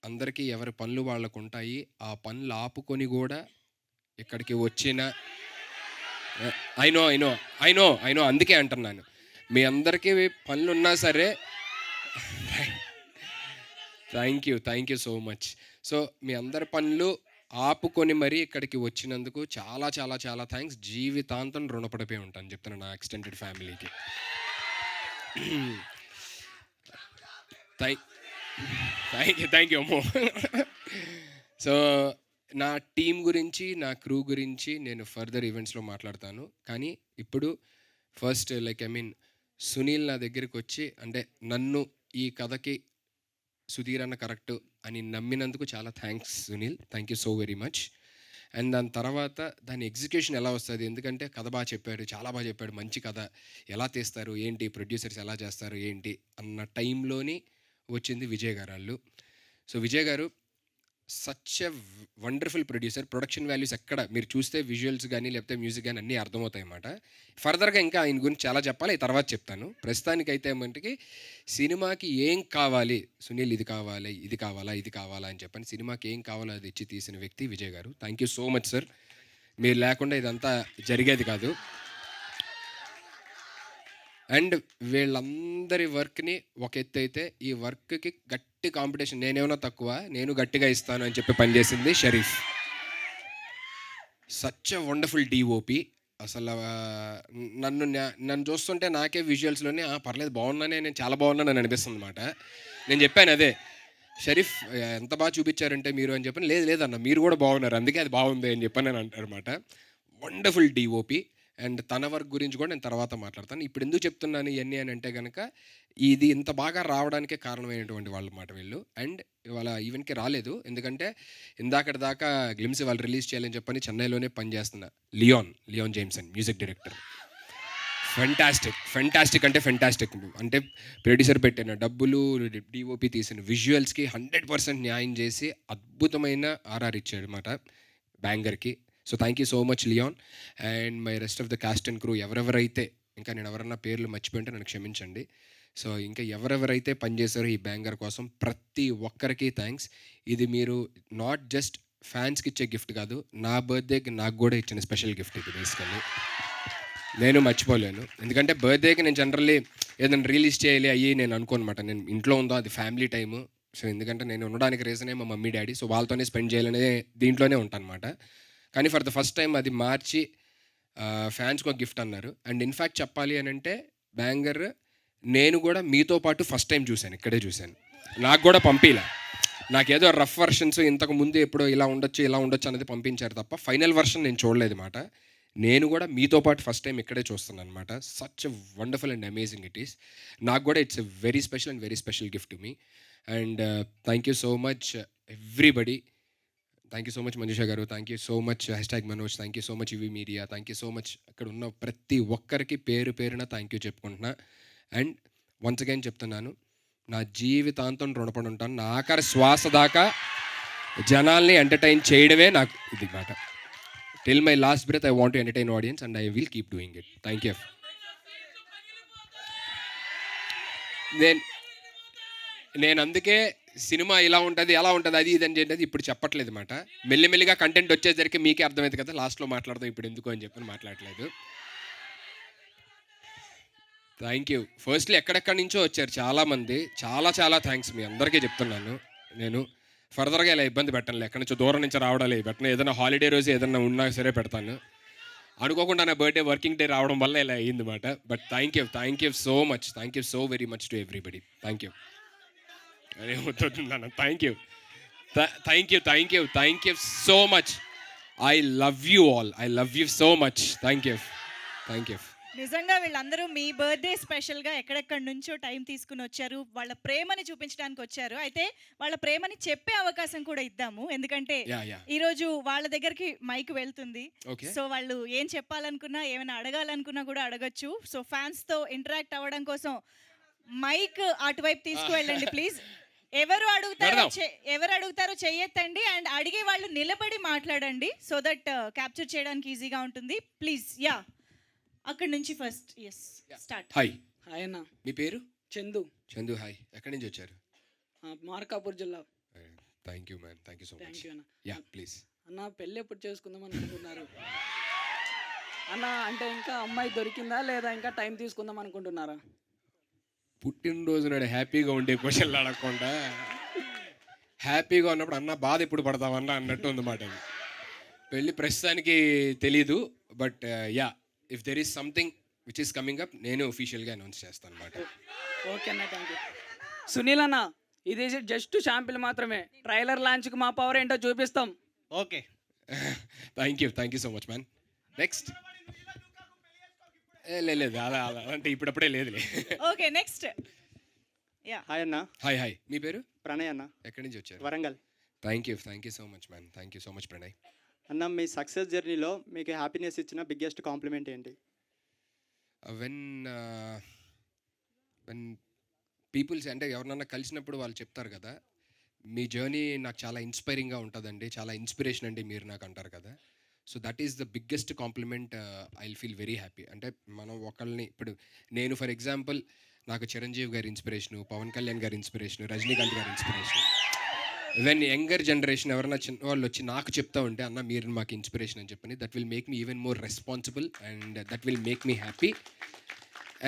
అందరికీ ఎవరి పనులు వాళ్ళకు ఉంటాయి. ఆ పనులు ఆపుకొని కూడా ఇక్కడికి వచ్చిన ఐ నో అందుకే అంటున్నాను, మీ అందరికీ పనులు ఉన్నా సరే thank you so much. So మీ అందరి పనులు ఆపుకొని మరీ ఇక్కడికి వచ్చినందుకు చాలా చాలా చాలా థ్యాంక్స్. జీవితాంతం రుణపడిపోయి ఉంటాను చెప్తాను నా ఎక్స్టెండెడ్ ఫ్యామిలీకి. థ్యాంక్ యూ అమ్మో. సో నా టీం గురించి, నా క్రూ గురించి నేను ఫర్దర్ ఈవెంట్స్లో మాట్లాడతాను. కానీ ఇప్పుడు ఫస్ట్ సునీల్ నా దగ్గరికి వచ్చి అంటే నన్ను ఈ కథకి సుధీర్ అన్న కరెక్ట్ అని నమ్మినందుకు చాలా thanks Sunil. Thank you so very much. And దాని తర్వాత దాని ఎగ్జిక్యూషన్ ఎలా వస్తుంది, ఎందుకంటే కథ చాలా బాగా చెప్పాడు, మంచి కథ ఎలా తీస్తారు ఏంటి, ప్రొడ్యూసర్స్ ఎలా చేస్తారు ఏంటి అన్న టైంలోని వచ్చింది విజయ్ గారు వాళ్ళు. సో విజయ్ గారు such a wonderful producer. Production values ఎక్కడ మీరు చూస్తే విజువల్స్ కానీ లేకపోతే మ్యూజిక్ కానీ అన్నీ అర్థమవుతాయి అన్నమాట. ఫర్దర్గా ఇంకా ఆయన గురించి చాలా చెప్పాలి, ఈ తర్వాత చెప్తాను. ప్రస్తుతానికైతే ఏమంటే సినిమాకి ఏం కావాలి సునీల్, ఇది కావాలా అని చెప్పని సినిమాకి ఏం కావాలో అది ఇచ్చి తీసిన వ్యక్తి Vijay garu. Thank you so much sir. మీరు లేకుండా ఇదంతా జరిగేది కాదు. అండ్ వీళ్ళందరి వర్క్ని ఒక ఎత్తు అయితే ఈ వర్క్కి గట్టి కాంపిటీషన్, నేనేమన్నా తక్కువ, నేను గట్టిగా ఇస్తాను అని చెప్పి పనిచేసింది Sharif. Such a wonderful DOP. అసలు నన్ను చూస్తుంటే నాకే విజువల్స్లోనే పర్లేదు బాగున్నానే, నేను చాలా బాగున్నాను అని అనిపిస్తుంది అనమాట. నేను చెప్పాను అదే, షరీఫ్ ఎంత బాగా చూపించారంటే మీరు అని చెప్పని, లేదు లేదన్న మీరు కూడా బాగున్నారు, అందుకే అది బాగుంది అని చెప్పని నేను అంటారనమాట. Wonderful DOP. అండ్ తన వర్క్ గురించి కూడా నేను తర్వాత మాట్లాడతాను. ఇప్పుడు ఎందుకు చెప్తున్నాను ఇవన్నీ అని అంటే కనుక, ఇది ఇంత బాగా రావడానికే కారణమైనటువంటి వాళ్ళ మాట వీళ్ళు. అండ్ ఇవాళ ఈవెంట్కి రాలేదు, ఎందుకంటే ఇందాకటి దాకా గ్లిమ్స్ వాళ్ళు రిలీజ్ చేయాలని చెప్పని చెన్నైలోనే పనిచేస్తున్న Leon Jameson music director. Fantastic అంటే ఫెంటాస్టిక్. అంటే ప్రొడ్యూసర్ పెట్టిన డబ్బులు, డిఓపి తీసిన విజువల్స్కి 100% న్యాయం చేసి అద్భుతమైన ఆర్ఆర్ ఇచ్చాడు అనమాట బ్యాంగర్కి. So thank you so much Leon and my rest of the cast and crew. ఎవరెవరైతే, ఇంకా నేను ఎవరన్నా పేర్లు మర్చిపోయింటే నన్ను క్షమించండి. సో ఇంకా ఎవరెవరైతే పనిచేశారో ఈ బ్యాంగర్ కోసం ప్రతి ఒక్కరికి థ్యాంక్స్. ఇది మీరు నాట్ జస్ట్ ఫ్యాన్స్కి ఇచ్చే గిఫ్ట్ కాదు, నా బర్త్డేకి నాకు కూడా ఇచ్చిన స్పెషల్ గిఫ్ట్ ఇది. బేసికల్లీ నేను మర్చిపోలేను, ఎందుకంటే బర్త్డేకి నేను జనరల్లీ ఏదైనా రిలీజ్ చేయాలి అయ్యి నేను అనుకోనమాట. నేను ఇంట్లో ఉందో అది ఫ్యామిలీ టైము. సో ఎందుకంటే నేను ఉండడానికి రీజనే మా మమ్మీ డాడీ, సో వాళ్ళతోనే స్పెండ్ చేయాలనే దీంట్లోనే ఉంటాను అనమాట. కానీ ఫర్ ద ఫస్ట్ టైం అది మార్చి ఫ్యాన్స్కి ఒక గిఫ్ట్ అన్నారు. అండ్ ఇన్ఫ్యాక్ట్ చెప్పాలి అని అంటే బ్యాంగర్ నేను కూడా మీతో పాటు ఫస్ట్ టైం చూశాను, ఇక్కడే చూశాను. నాకు కూడా పంపిలా, నాకేదో రఫ్ వర్షన్స్ ఇంతకు ముందు ఎప్పుడో ఇలా ఉండొచ్చు అనేది పంపించారు తప్ప ఫైనల్ వర్షన్ నేను చూడలేదు మాట. నేను కూడా మీతో పాటు ఫస్ట్ టైం ఇక్కడే చూస్తున్నాను అనమాట. Such wonderful and amazing it is. నాకు కూడా it's a very special and very special gift to me. And thank you so much everybody. Thank you so much Manjusha garu, thank you so much #మనోజ్, thank you so much UV media, thank you so much. అక్కడ ఉన్న ప్రతి ఒక్కరికి పేరు పేరున thank you చెప్పుకుంటున్నా. And once again చెప్తున్నాను, నా జీవితాంతం రుణపడి ఉంటాను. నా ఆఖరి శ్వాస దాకా జనాల్ని ఎంటర్టైన్ చేయడమే నాకు ఇది మాట. Till my last breath I want to entertain audience and I will keep doing it. Thank you. నేను అందుకే సినిమా ఇలా ఉంటుంది ఎలా ఉంటుంది అది ఇది అని చెప్పేది ఇప్పుడు చెప్పట్లేదు మాట. మెల్లిమెల్లిగా కంటెంట్ వచ్చేసరికి మీకే అర్థమైంది కదా, లాస్ట్లో మాట్లాడదాం ఇప్పుడు ఎందుకు అని చెప్పని మాట్లాడలేదు. Thank you. ఫస్ట్లీ ఎక్కడెక్కడి నుంచో వచ్చారు చాలామంది, చాలా థ్యాంక్స్ మీ అందరికీ చెప్తున్నాను. నేను ఫర్దర్గా ఇలా ఇబ్బంది పెట్టను, ఎక్కడి నుంచో దూరం నుంచి రావడాలి పెట్టను. ఏదైనా హాలిడే రోజు ఏదైనా ఉన్నా సరే పెడతాను. అనుకోకుండా నా బర్త్డే వర్కింగ్ డే రావడం వల్ల ఇలా అయ్యింది మాట. But thank you so much, thank you so very much to everybody. Thank you. అరే వద్దున్నాను. Thank you so much. I love you all, I love you so much. Thank you. నిజంగా వీళ్ళందరూ మీ birthday స్పెషల్గా ఎక్కడెక్కడి నుంచో టైం తీసుకుని వచ్చారు, వాళ్ళ ప్రేమని చూపించడానికి వచ్చారు. అయితే వాళ్ళ ప్రేమని చెప్పే అవకాశం కూడా ఇద్దాము, ఎందుకంటే ఈరోజు వాళ్ళ దగ్గరికి మైక్ వెళ్తుంది. సో వాళ్ళు ఏం చెప్పాలనుకున్నా, ఏమైనా అడగాలనుకున్నా కూడా అడగచ్చు. సో ఫ్యాన్స్తో ఇంటరాక్ట్ అవ్వడం కోసం మైక్ అటువైపు తీసుకువెళ్ళండి ప్లీజ్. ఎవరు అడుగుతారో చెయ్యొద్దండి. అండ్ అడిగే వాళ్ళు నిలబడి మాట్లాడండి, సో దట్ క్యాప్చర్ చేయడానికి ఈజీగా ఉంటుంది. ప్లీజ్ అక్కడ నుంచి ఫస్ట్. స్టార్ట్. హాయ్ అన్న. మీ పేరు? చందు. హాయ్, ఎక్కడి నుంచి వచ్చారు? మార్కాపూర్ జిల్లా. Thank you man, thank you so much. Yeah please. అన్న పెళ్ళి ఎప్పుడు చేసుకుందాం అనుకుంటున్నారు అన్న? అంటే ఇంకా అమ్మాయి దొరికిందా లేదా ఇంకా టైం తీసుకుందాం అనుకుంటున్నారా? పుట్టినరోజు నాడు హ్యాపీగా ఉండే క్వశ్చన్లు అడగకుండా హ్యాపీగా ఉన్నప్పుడు అన్న బాధ ఎప్పుడు పడతామన్నా అన్నట్టు ఉందన్నమాట. పెళ్ళి ప్రస్తుతానికి తెలీదు, but yeah if there is something which is coming up నేను ఒఫీషియల్గా అనౌన్స్ చేస్తాను అనమాట. ఓకే అన్న, థ్యాంక్ యూ. సునీల్ అన్న, ఇది జస్ట్ శాంపిల్ మాత్రమే. ట్రైలర్ లాంచ్కి మా పవర్ ఏంటో చూపిస్తాం. Okay. Thank you so much man. Next లేదు అలా అంటే ఇప్పుడప్పుడే లేదులే. Okay next. హాయ్ అన్న. హాయ్ మీ పేరు? ప్రణయ్ అన్న. ఎక్కడి నుంచి వచ్చారు? Warangal. Thank you so much man. Thank you so much Pranay. అన్న, మీ సక్సెస్ జర్నీలో మీకు హ్యాపీనెస్ ఇచ్చిన బిగ్గెస్ట్ కాంప్లిమెంట్ ఏంటి? వెన్ పీపుల్స్ అంటే ఎవరినన్నా కలిసినప్పుడు వాళ్ళు చెప్తారు కదా, మీ జర్నీ నాకు చాలా ఇన్స్పైరింగ్గా ఉంటుందండి, చాలా ఇన్స్పిరేషన్ అండి మీరు నాకు అంటారు కదా. So that is the biggest compliment. I feel very happy. అంటే మనం ఒకళ్ళని ఇప్పుడు నేను ఫర్ ఎగ్జాంపుల్ నాకు చిరంజీవి గారి ఇన్స్పిరేషను, పవన్ కళ్యాణ్ గారి ఇన్స్పిరేషను, రజనీకాంత్ గారి ఇన్స్పిరేషన్. ఈవెన్ యంగర్ జనరేషన్ ఎవరైనా చిన్న వాళ్ళు వచ్చి నాకు చెప్తా ఉంటే అన్న మీరు మాకు ఇన్స్పిరేషన్ అని చెప్పని, that will make me even more responsible and that will make me happy.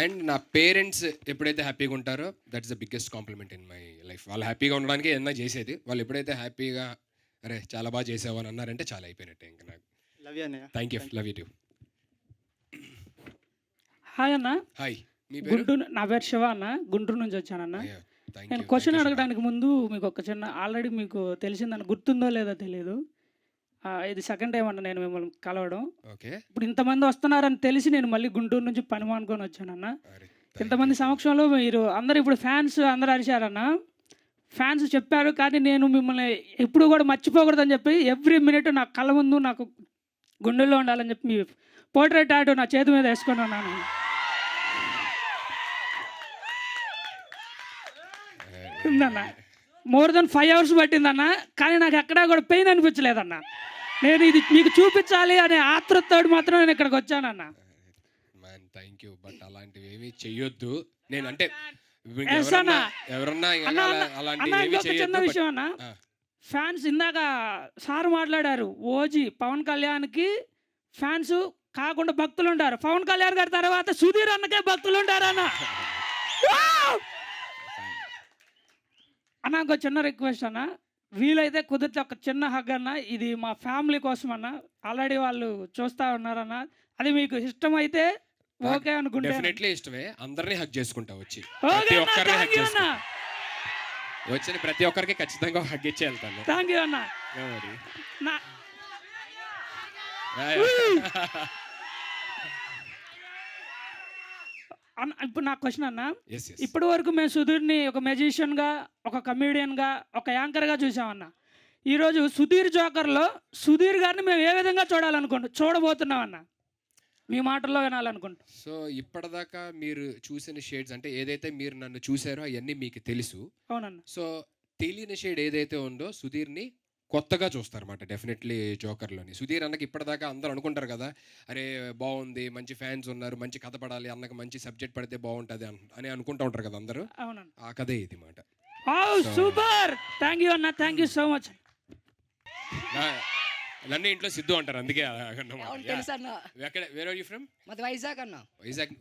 And నా పేరెంట్స్ ఎప్పుడైతే హ్యాపీగా ఉంటారో that's the biggest compliment in my life. వాళ్ళు హ్యాపీగా ఉండడానికి ఏదైనా చేసేది, వాళ్ళు ఎప్పుడైతే హ్యాపీగా అరే చాలా బాగా చేసావు అని అన్నారంటే చాలా అయిపోయినట్టే ఇంకా నాకు. లవ్ యూ అన్నయ్య. Thank you. Love you two. Hi అన్న. హాయ్, మీ పేరు? నా పేరు శివ అన్న, గుంటూరు నుంచి వచ్చానన్న. థ్యాంక్ నేను యూ క్వశ్చన్ అడగడానికి ముందు మీకు ఒక చిన్న ఆల్రెడీ మీకు తెలిసిందని గుర్తుందో లేదో తెలియదు. ఇది సెకండ్ టైం అన్న నేను మిమ్మల్ని కలవడం. ఓకే. ఇప్పుడు ఇంతమంది వస్తున్నారని తెలిసి నేను మళ్ళీ గుంటూరు నుంచి పని మానుకొని వచ్చానన్న. ఇంతమంది సమక్షంలో మీరు అందరు ఇప్పుడు ఫ్యాన్స్ అందరూ అరిచారన్న. ఫ్యాన్స్ చెప్పారు కానీ నేను మిమ్మల్ని ఎప్పుడు కూడా మర్చిపోకూడదని చెప్పి ఎవ్రీ మినిట్ నా కళ్ళ ముందు నాకు గుండెల్లో ఉండాలని చెప్పి మీ పోర్ట్రేట్ టాటూ నా చేతి మీద వేసుకొని ఉన్నాను. ఉందన్న మోర్ దెన్ 5 hours పట్టిందన్న, కానీ నాకు ఎక్కడా కూడా పెయిన్ అనిపించలేదన్న. నేను ఇది మీకు చూపించాలి అనే ఆతృతతో మాత్రం నేను ఇక్కడికి వచ్చానన్న. Man thank you. బట్ అలాంటివి ఏమీ చెయ్యొద్దు. నేను అంటే Yes అన్న. ఎవరన్నా అన్న అలాంటివి ఏమీ ఇంకొక చిన్న చెయ్యొద్దు. విషయం అన్న, ఫ్యాన్స్ ఇందాక సార్ మాట్లాడారు, ఓజీ పవన్ కళ్యాణ్కి ఫ్యాన్స్ కాకుండా భక్తులు ఉంటారు. పవన్ కళ్యాణ్ గారి తర్వాత సుధీర్ అన్నకే భక్తులు ఉంటారు అన్న. అన్న ఇంకో చిన్న రిక్వెస్ట్ అన్న, వీలైతే కుదిరితే ఒక చిన్న హగ్ అన్న. ఇది మా ఫ్యామిలీ కోసం అన్న. ఆల్రెడీ వాళ్ళు చూస్తూ ఉన్నారన్న. అది మీకు ఇష్టమైతే ఓకే అనుకుంటే డెఫినెట్లీ ఇష్టమే. అందరినీ హగ్ చేసుకుంటా వచ్చి ఓకే ప్రతి అన్న, ఒక్కరిని హగ్ థ్యాంక్ యూ అన్న. చేసుకుంటా. వచ్చిన ప్రతి ఒక్కరికి ఖచ్చితంగా హగ్ ఇచ్చి వెళ్తాను. థ్యాంక్ యూ అన్న. నా అన్న ఇప్పుడు నా క్వశ్చన్ అన్న, ఇప్పటి వరకు మేము సుధీర్ని ఒక మెజిషియన్గా, ఒక కమీడియన్గా, ఒక యాంకర్గా చూసామన్న. ఈరోజు సుధీర్ జోకర్లో సుధీర్ గారిని మేము ఏ విధంగా చూడబోతున్నాం అన్న, మీ మాటల్లో వినాలనుకుంటాం. సో ఇప్పటిదాకా మీరు చూసిన షేడ్స్ అంటే ఏదైతే మీరు నన్ను చూసారో అవన్నీ మీకు తెలుసు. అవునన్న. సో తెలియని షేడ్ ఏదైతే ఉందో సుధీర్ని కొత్తగా చూస్తారన్నమాట డెఫినెట్లీ జోకర్లోని. సుధీర్ అన్నకి ఇప్పటిదాకా అందరూ అనుకుంటారు కదా, అరే బాగుంది, మంచి ఫ్యాన్స్ ఉన్నారు, మంచి కథ పడాలి, అన్నకి మంచి సబ్జెక్ట్ పడితే బాగుంటుంది అని అనుకుంటూ ఉంటారు కదా అందరూ. అవునన్న. ఆ కథే ఇది మాట. సూపర్, థ్యాంక్ యూ అన్న, థ్యాంక్ యూ సో మచ్. నన్ను ఇంట్లో సిద్ధు అంటారు, అందుకే తెలుసు అన్న. ఎక్కడ వేర్ ఆర్ యూ ఫ్రమ్? మాది వైజాగ్ అన్న.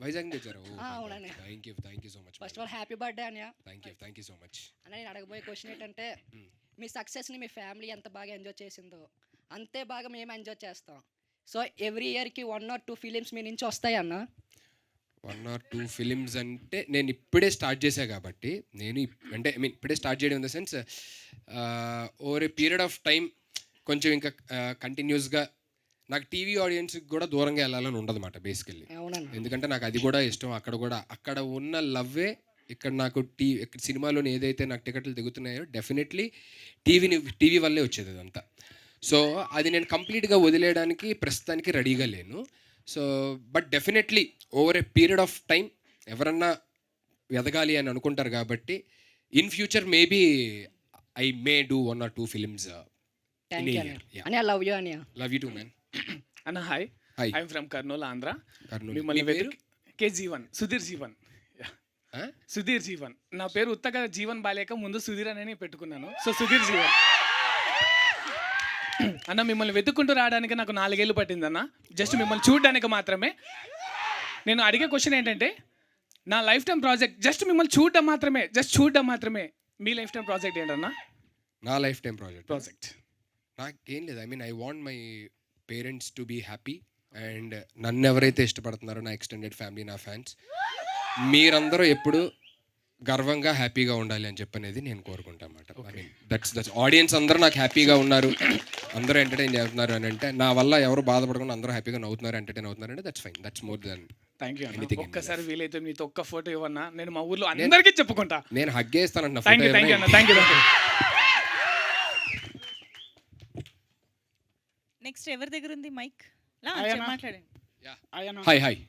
వైజాగ్ నుంచి వచ్చారు. అవునండి. Thank you so much. First of all happy birthday అన్నయ్య. Thank you so much. అన్న నేను అడగబోయే క్వశ్చన్ ఏంటంటే, మీ సక్సెస్ని మీ ఫ్యామిలీ ఎంత బాగా ఎంజాయ్ చేసిందో అంతే బాగా మేము ఎంజాయ్ చేస్తాం. సో ఎవ్రీ ఇయర్కి 1 or 2 ఫిలిమ్స్ మీ నుంచి వస్తాయి అన్న. 1 or 2 ఫిలిమ్స్ అంటే నేను ఇప్పుడే స్టార్ట్ చేశా కాబట్టి నేను అంటే ఐ మీన్ ఇప్పుడే స్టార్ట్ చేయడం in the sense over a period of time కొంచెం ఇంకా కంటిన్యూస్గా నాకు టీవీ ఆడియన్స్కి కూడా దూరంగా వెళ్ళాలని ఉండదన్నమాట బేసికల్లీ. ఎందుకంటే నాకు అది కూడా ఇష్టం. అక్కడ ఉన్న లవ్వే ఇక్కడ నాకు ఇక్కడ సినిమాలోని ఏదైతే నాకు టికెట్లు దిగుతున్నాయో డెఫినెట్లీ టీవీ వల్లే వచ్చేది అదంతా. సో అది నేను కంప్లీట్గా వదిలేయడానికి ప్రస్తుతానికి రెడీగా లేను. So but definitely over a period of time ఎవరన్నా ఎదగాలి అని అనుకుంటారు కాబట్టి in future maybe I may do 1 or 2 films. Thank you అన్నయ్య. లవ్ యూ అన్నయ్య. Love you too man. అన్న hi. Hi. I'm from Kurnool, Andhra. మిమ్మల్ని పేరు? కేజీవన్, సుధీర్ జీవన్. సుధీర్ జీవన్. నా పేరు ఉత్తగా జీవన్ బాలేక ముందు సుధీర్ అని పెట్టుకున్నాను. సో సుధీర్ జీవన్ అన్న. మిమ్మల్ని వెతుక్కుంటూ రావడానికి నాకు 4 ఏళ్ళు పట్టిందన్న, జస్ట్ మిమ్మల్ని చూడడానికి మాత్రమే. నేను అడిగే క్వశ్చన్ ఏంటంటే, నా లైఫ్ టైం ప్రాజెక్ట్ జస్ట్ మిమ్మల్ని చూడడం మాత్రమే. మీ లైఫ్ టైం ప్రాజెక్ట్ ఏంటన్నా? నా లైఫ్ టైం ప్రాజెక్ట్ నాకేం లేదు. I mean I want my parents to be happy and నన్ను ఎవరైతే ఇష్టపడుతున్నారో నా ఎక్స్టెండెడ్ ఫ్యామిలీ, నా ఫ్యాన్స్, మీరందరూ ఎప్పుడు గర్వంగా హ్యాపీగా ఉండాలి అని చెప్పనేది నేను కోరుకుంటా అన్నమాట. ఐ మీన్ దట్స్ ఆడియన్స్ అందరూ నాకు హ్యాపీగా ఉన్నారు, అందరూ ఎంటర్టైన్ చేస్తున్నారు అని అంటే, నా వల్ల ఎవరు బాధపడకుండా అందరూ హ్యాపీగా నవ్వుతున్నారు, ఎంటర్టైన్ అవుతున్నారు అంటే that's fine. That's more than. Thank you. ఒక్కసారి వీలైతే మీతో ఒక్క ఫోటో ఇవ్వన్నా, నేను మా ఊర్లో అందరికీ చెప్పుకుంటా. నేను హగ్ చేస్తానంట. థ్యాంక్ యూ అన్న, థ్యాంక్ యూ. నెక్స్ట్ ఎవరి దగ్గర ఉంది మైక్? మాట్లాడండి. Hi hi.